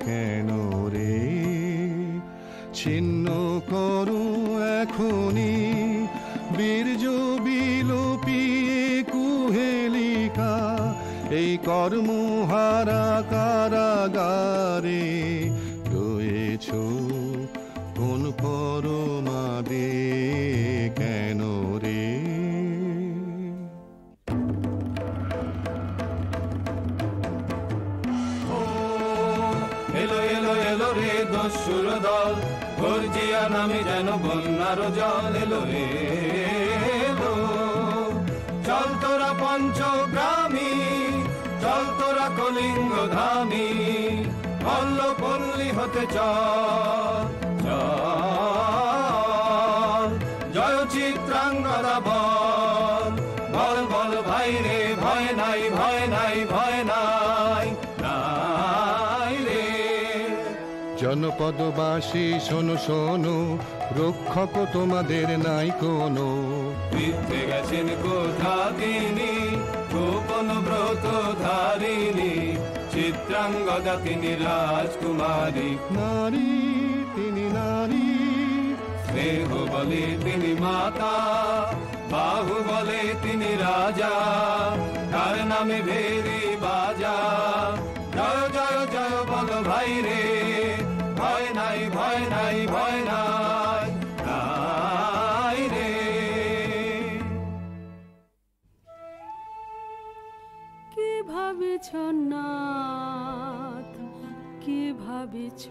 কেন রে ছিন্ন করো এখনি, বীর্য বিলোপিয়ে কুহেলিকা, এই কর্মহারা কারাগারে রয়েছ কোন পরমাদে কেন রে। পুরো দল গর্জিয়া নামে যেন বন্যার জল এলো এলো। চল তোরা পঞ্চগ্রামী, চল তোরা কলিঙ্গ ধামী, পল্লী হতে চল চল। জয় চিত্রাঙ্গদা বল বল বল ভাই রে, ভয় নাই ভয় নাই ভয় নাই নাই রে। জনপদবাসী শোনো শোনো, রক্ষক তোমাদের নাই কোনো। বৃদ্ধে গেছেন কোথা তিনি, গোপন ব্রত ধারিণী, চিত্রাঙ্গদা তিনি রাজকুমারী। নারী তিনি নারী, স্নেহ বলে তিনি মাতা, বাহু বলে তিনি রাজা, তার নামে ভেরি বাজা। জয় জয় জয় বল ভাই রে, ভয় নাই ভয় নাই ভয় নাই নাই রে। কি ভাবিছ নাথ, কি ভাবিছ?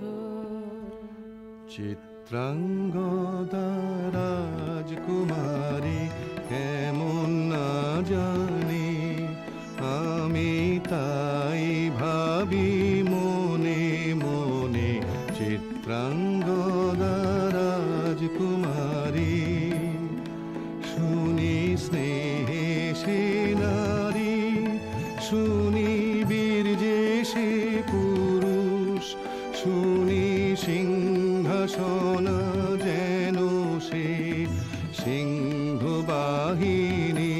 চিত্রাঙ্গদা রাজকুমারী কেমন না জানি, আমি তাই ভাবি মনে মনে। চিত্রাঙ্গদা রাজকুমারী, শুনি স্নেহে সে নারী, শুনি বীর্যে সে পুরুষ, শুনি সিংহাসন যেন সে সিংহ বাহিনী।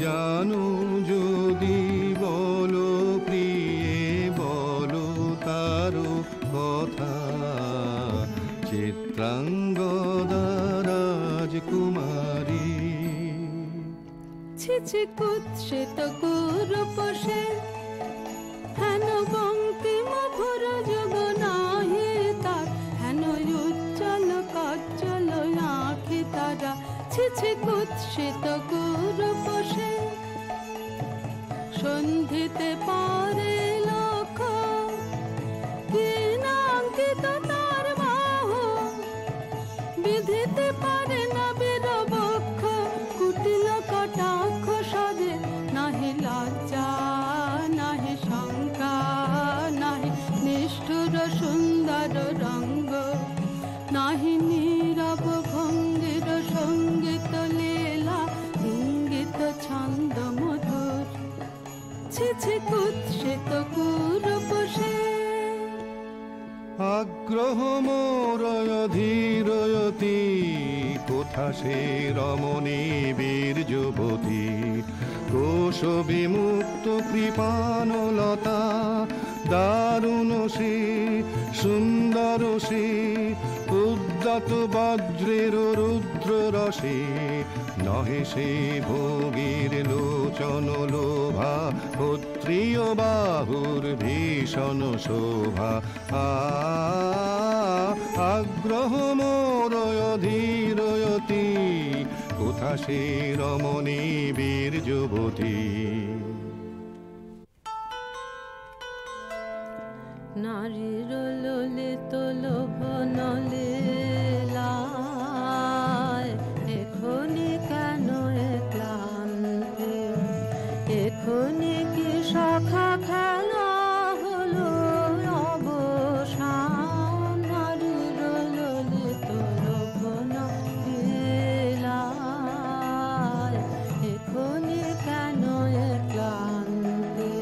জানো যদি বলো প্রিয়ে, বলো তারও কথা। চিত্রাঙ্গদা রাজকুমারী। ছিছি কুৎসিত কুরূপসে, হেন বঙ্কিম ভুর যোগ নাহি তার, হেন উজ্জ্বল কজ্জ্বল আঁখি তারা। ছিছি কুৎসিত কুরূপসে, সন্ধিতে পারে লোক, কি নাঙ্কিত তার বাহু, বিধিতে পারে না বীরবক্ষ। কুটিল কটাক্ষ সদে, নাহি লজ্জা নাহি শঙ্কা, নাহি নিষ্ঠুর সুন্দর রঙ্গ, নাহি নীরব ভঙ্গির সঙ্গীত লীলা, ইঙ্গিত ছন্দ মধুর। ছিছি কুৎসিত কুরূপসে। আগ্রহ মোরয় ধীরয়তি, কোথা সে রমণী বীর যুবতী। কোশ বিমুক্ত কৃপানলতা, দারুণ সে সুন্দর সে, উদ্যত বজ্রের রুদ্র রসে। নহে সে ভোগীর লোচন লোভা, ক্ষত্রিয় বাহুর ভীষণ শোভা। আগ্রহ মোরয় ধীরয়তি, কোথা সে রমণী বীর যুবতী। নারীর ললিত লোভন লীলায়, এখনি কেন ক্লান্তি? এখনি কি সখা খেলা হলো অবসান? নারীর ললিত লোভন লীলায়, এখনি কেন ক্লান্তি?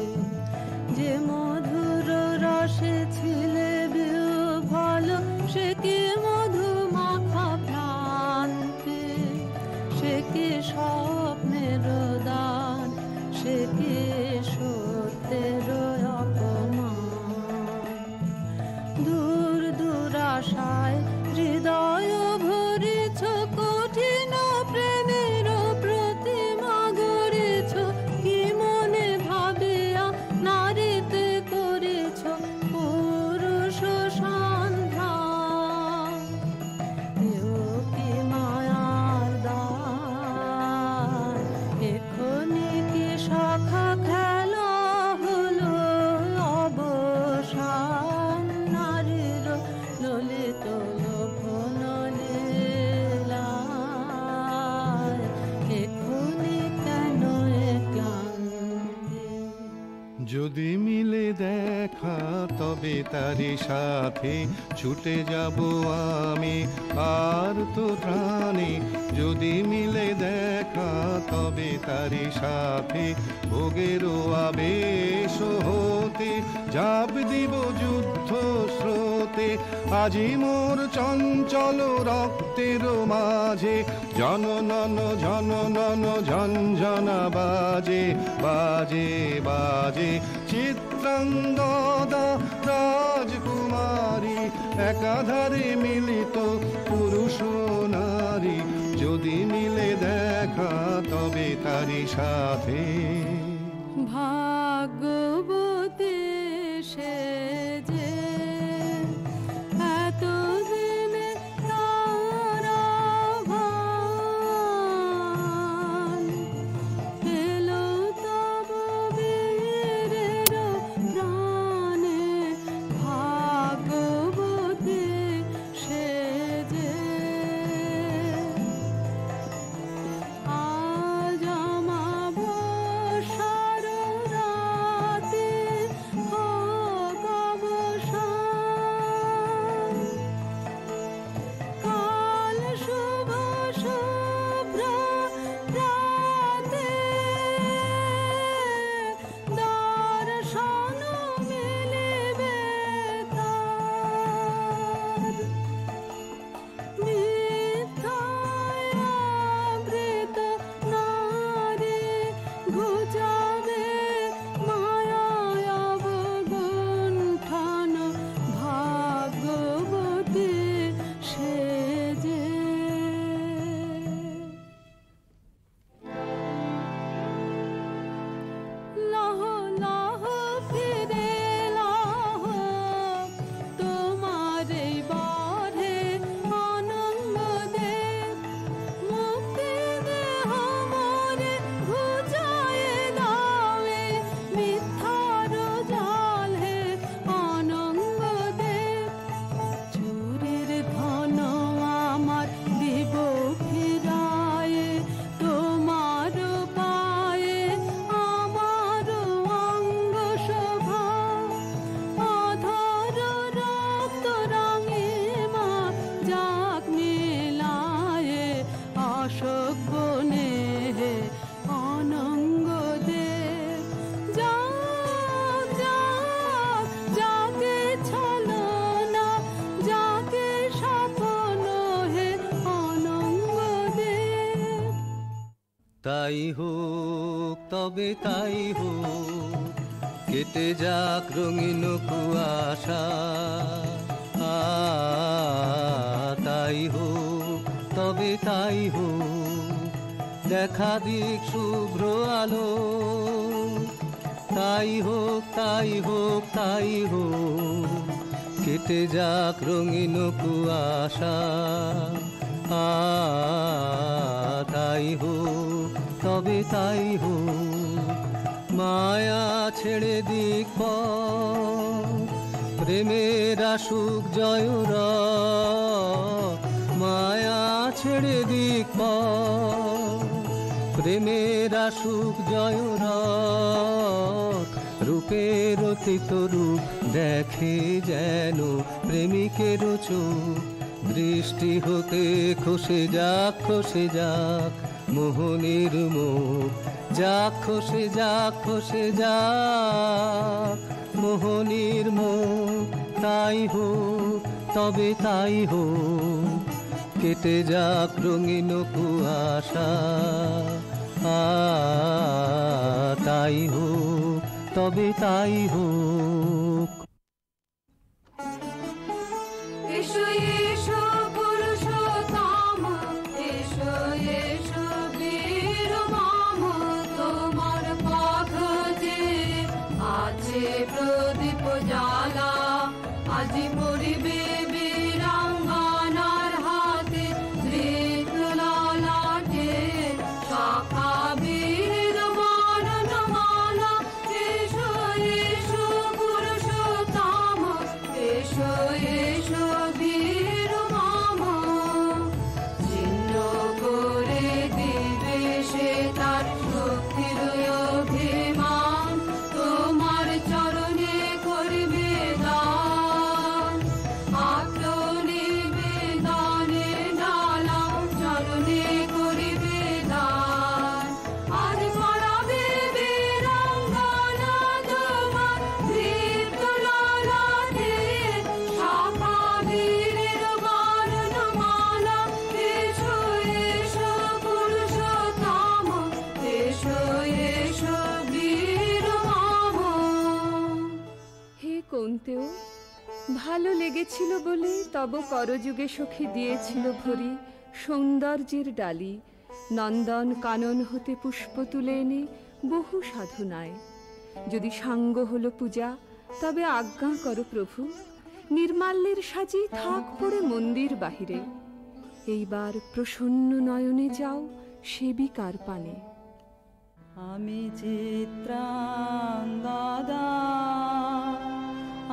যে মধুর রসে ছিলে বিহ্বল, সে কি মধু মাখা ভ্রান্তি? সে কি স্বপ্নের দান, সে কি সত্যের অপমান? দূর দুরাশায় হৃদয় ভরিছ, কঠিন প্রেমের প্রতিমা গড়েছ। কি মনে ভাবিয়া নারীতে করেছ পুরুষ সন্ধান? এও কি মায়ার দান? এখনি কি সখা খেলা হলো অবসান? নারীর তারি সাথে ছুটে যাব আমি আর তো প্রাণে যদি মিলে দেখা তবে তারি সাথে ভোগেরও আবেশ হতে ঝাঁপ দিব যুদ্ধ স্রোতে আজি মোর চঞ্চল রক্তের মাঝে জননন ঝননন ঝঞ্ঝনা বাজে বাজে বাজে চিত্রাঙ্গদা রাজকুমারী একাধারে মিলিত পুরুষ নারী যদি মিলে দেখা তবে তারি সাথে ভাগ্যবতী সে যে এতদিনে তারা ভান এলো তব বীরের প্রাণে ভাগ্যবতী সে যে আজ আমাবস্যার রাতে হোক অবসান কাল শুভ শুভ্র রাতে দর্শন মিলিবে তার মিথ্যায় আবৃত নারী ঘুচাবে মায়ায় অবগুণ্ঠন ভাগ্যবতী সে যে লহ লহ ফিরে লহ তোমার এই বরে আনন্দ দে মুক্তি দেহ মোরে ঘুচায়ে দাও মিথ্যার জাল হে আনন্দ দে চুরির ধন আমার দিব ফিরায়ে তোমার পায়ে আমার অঙ্গ শোভা অধর রক্ত রাঙিমা যাক মিলায়ে অশোক বনে হে অনঙ্গ দে যাক যাক যাকে ছলনা যাকে স্বপ্ন হে অনঙ্গ দে তাই হোক তবে তাই হোক কেটে যাক রঙিন কুয়াশা তাই হোক তবে তাই হোক দেখা দিক শুভ্র আলো তাই হোক তাই হোক তাই হোক কেটে যাক রঙিন কুয়াশা তাই হোক তবে তাই হোক মায়া ছেড়ে দিক পথ প্রেমের আসুক জয় রথ মায়া ছেড়ে দিক পথ প্রেমের আসুক জয় রথ রূপের অতীত রূপ দেখে যেন প্রেমিকের চোখ দৃষ্টি হতে খসে যাক মোহনের মুখ যাক খসে যাক মোহনের মুখ তাই হোক তবে তাই হোক কেটে যাক রঙিন কুয়াশা তাই হোক তবে তাই হোক এসো এসো পুরুষোত্তম এসো এসো বীর মাম তোমার পথ যে আছে প্রদীপ জ্বালা আজি পরিবে বীরাঙ্গনার হাতে ধৃত ললাটে শাখা বীর বর্ণমালা এসো এসো পুরুষোত্তম এসো এসো বীর মাম চিহ্ন করে দিবে সে তার শক্তির অভিমান তোমার চরণে করবে দান চেয়েছিল বলে তব করযুগে সখী দিয়েছিল ভরি সৌন্দর্যের ডালি, নন্দন কানন হতে পুষ্প তুলে এনে বহু সাধনায়। যদি সাঙ্গ হলো পূজা, তবে আজ্ঞা করো প্রভু, নির্মাল্যের সাজি থাক পড়ে মন্দির বাহিরে। এইবার প্রসন্ন নয়নে যাও সেবিকার পানে। আমি চিত্রাঙ্গদা,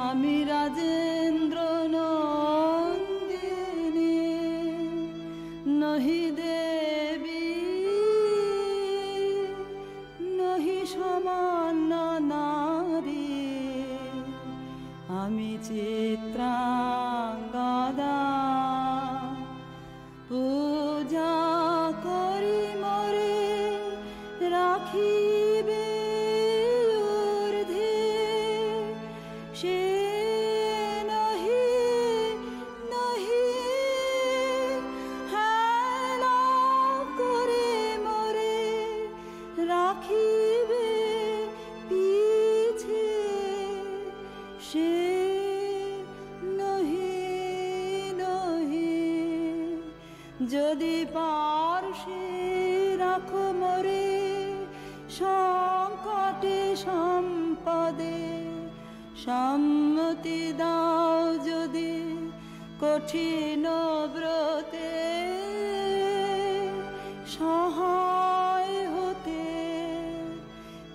আমি রাজেন্দ্র নন্দিনী, নহি দেবী নহি সমান্য নারী। আমি চিত্রাঙ্গদা, পূজা করি মরে রাখিবে ঊর্ধ্বে, সে নহি নহি হেলা করে মরে রাখিবে পিছে, সে নহি নহি। যদি পার্শ্বে রাখো মরে সংকটে সম্পদে, সম্মতি দাও যদি কঠিন ব্রতে, সহায় হতে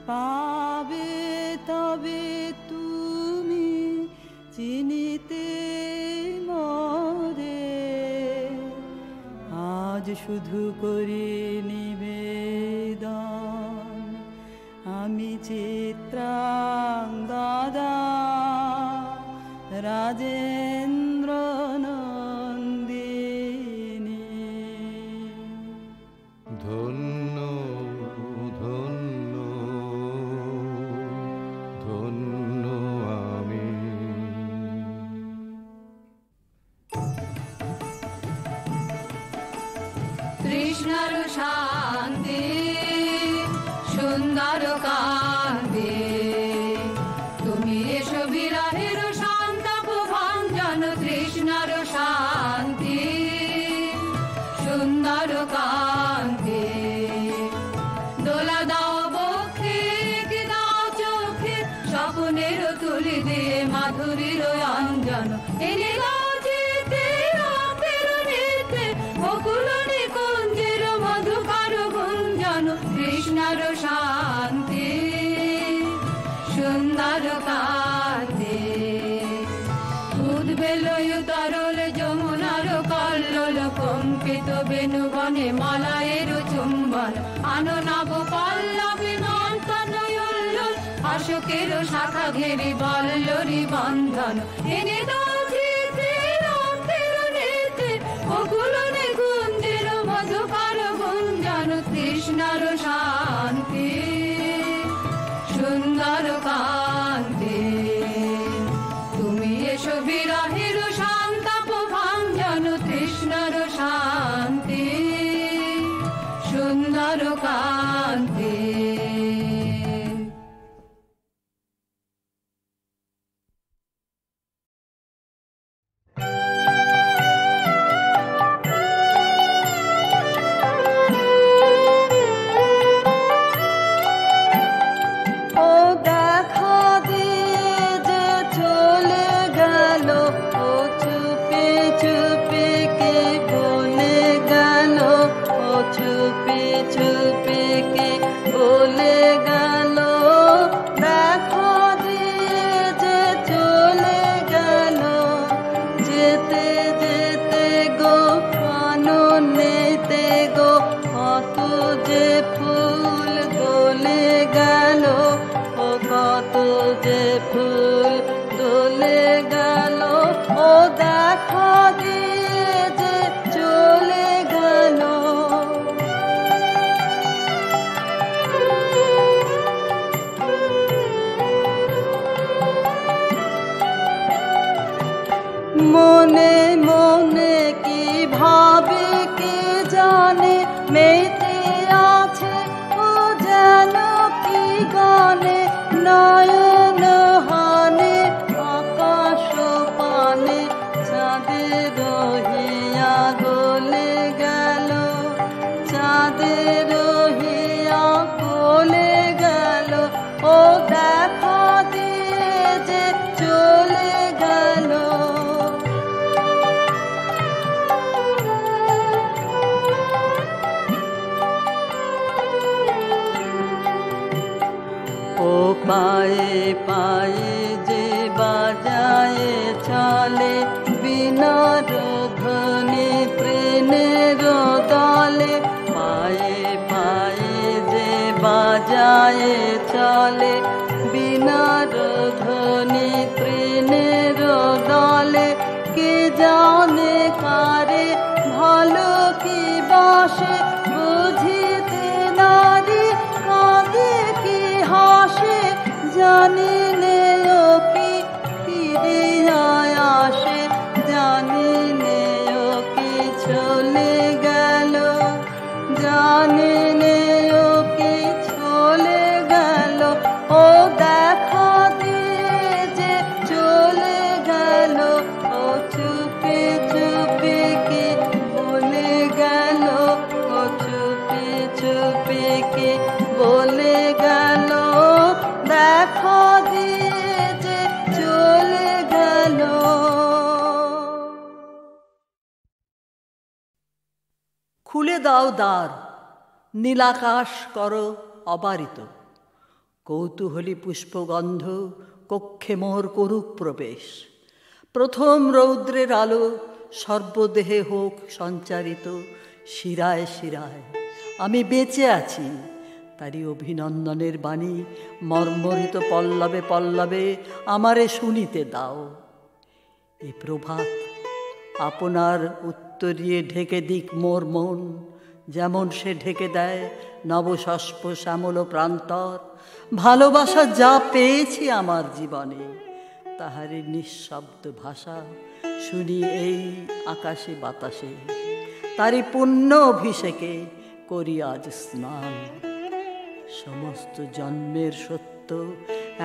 পাবে তবে তুমি চিনিতে মরে। আজ শুধু করি নিবেদন, আমি চিত্রাঙ্গদা, রাজেন্দ্র নন্দিনী। ধন্য ধন্য ধন্য আমি। কৃষ্ণর শান্তি সুন্দর কান্তি, তুমি এসো বিরহের সন্তাপ ভঞ্জন। কৃষ্ণর শান্তি সুন্দর কান্তি, দোলা দাও বক্ষে কি দাও চোখে, স্বপ্নের তুলি দিয়ে মাধুরীর অঞ্জন। এনে দাও চিতে অপের নিতে, বকুল নিকুঞ্জের মধুকর গুঞ্জন। কৃষ্ণর শান্তি সুন্দর কান্তি, উদ্বেলয় তরল যমুনার কল্লোল, কম্পিত বেণুবনে মলয়ের চুম্বন। আনো নব পল্লবী মন্থন উল্লোল, অশোকের শাখা ঘেরি বল্লরী বন্ধন। এনে দাও চিতের অপের নিতে, বকুল নিকুঞ্জের মধুকর গুঞ্জন। কৃষ্ণর শান্তি সুন্দর কান্তি, তুমি এসো বিরহের সন্তাপ ভঞ্জন। কৃষ্ণর শান্তি সুন্দর কান্তি। ও দেখা দিয়ে যে চলে গেল, ও চুপে চুপে কে বলে গেল, ও চুপে চুপে কে বলে গেল। দেখা দিয়ে যে চলে গেল, যেতে যেতে গো কাননেতে গো, কত যে ফুল দোলে গেল, ও কত যে ফুল দোলে গেল। ও দেখা দিয়ে যে চলে গেল। মনে মনে কি ভাবে কে জানে, মেতে আছে ও যেন কি গানে। নয়ন হানে আকাশ পানে, আয়ে চলে বিনার ধ্বনি তৃণের দলে কে জানে কারে ভালো কি বাসে বুঝিতে নারী কাঁদে কি হাসে জানি নে ও কি ফিরিয়া আসে জানি নে ও কি চলে গেল জানি নে ও কি চলে গেল ও দেখা দিয়ে যে চলে গেল ও চুপি চুপি কি বলে গেল ও চুপি চুপি কি বলে গেল দেখা দিয়ে যে চলে গেল। খুলে দাও দ্বার, নীলাকাশ করো অবারিত, কৌতূহলী পুষ্পগন্ধ কক্ষে মোর করুক প্রবেশ। প্রথম রৌদ্রের আলো সর্বদেহে হোক সঞ্চারিত, শিরায় শিরায় আমি বেঁচে আছি তারই অভিনন্দনের বাণী মর্মরিত পল্লবে পল্লবে আমারে শুনিতে দাও। এ প্রভাত আপনার উত্তরিয়ে ঢেকে দিক মোর মন, যেমন সে ঢেকে দেয় নবশস্প শ্যামল প্রান্তর। ভালোবাসা যা পেয়েছি আমার জীবনে তাহারে নিঃশব্দ ভাষা শুনি এই আকাশে বাতাসে, তারই পুণ্য অভিষেকে করি আজ স্নান। সমস্ত জন্মের সত্য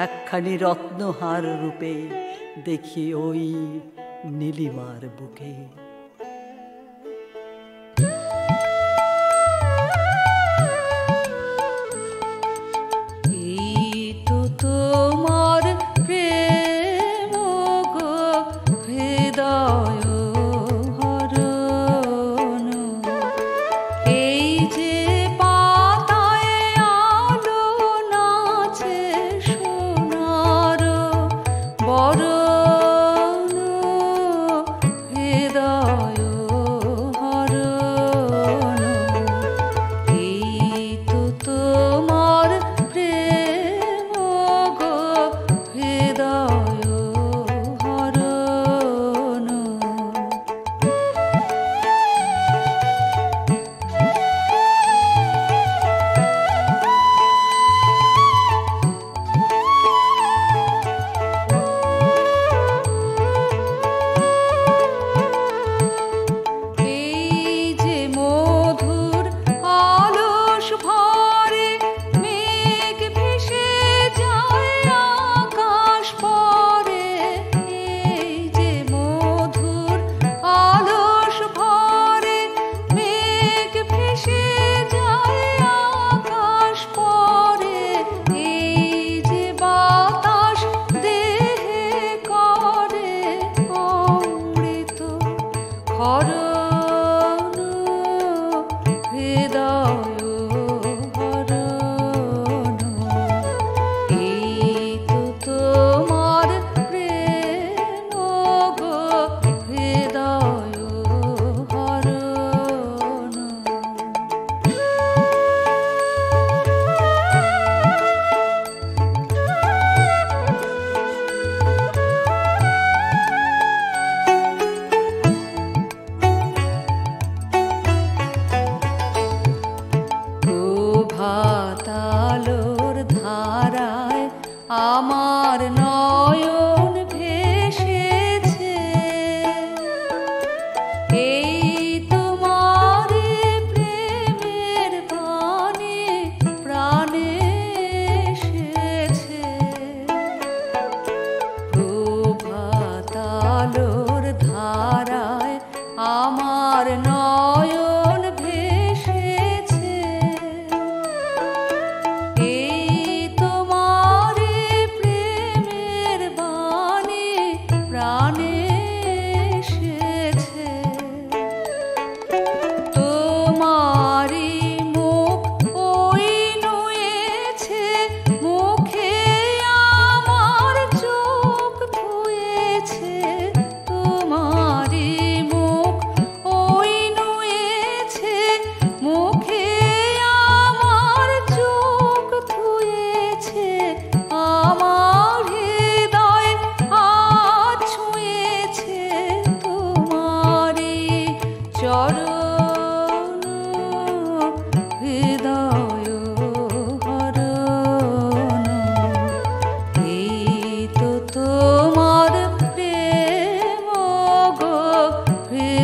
একখানি রত্নহার রূপে দেখি ওই নীলিমার বুকে। এই তো তোমার প্রেম গো হৃদয় হরণ, এই যে পাতায় আলো নাচে সোনার বরণ হৃদয়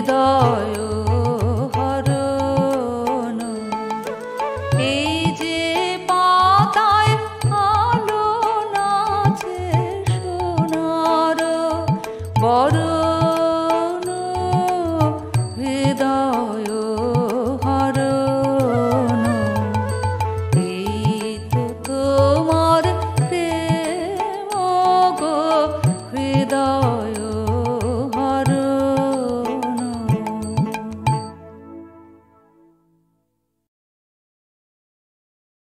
হৃদয়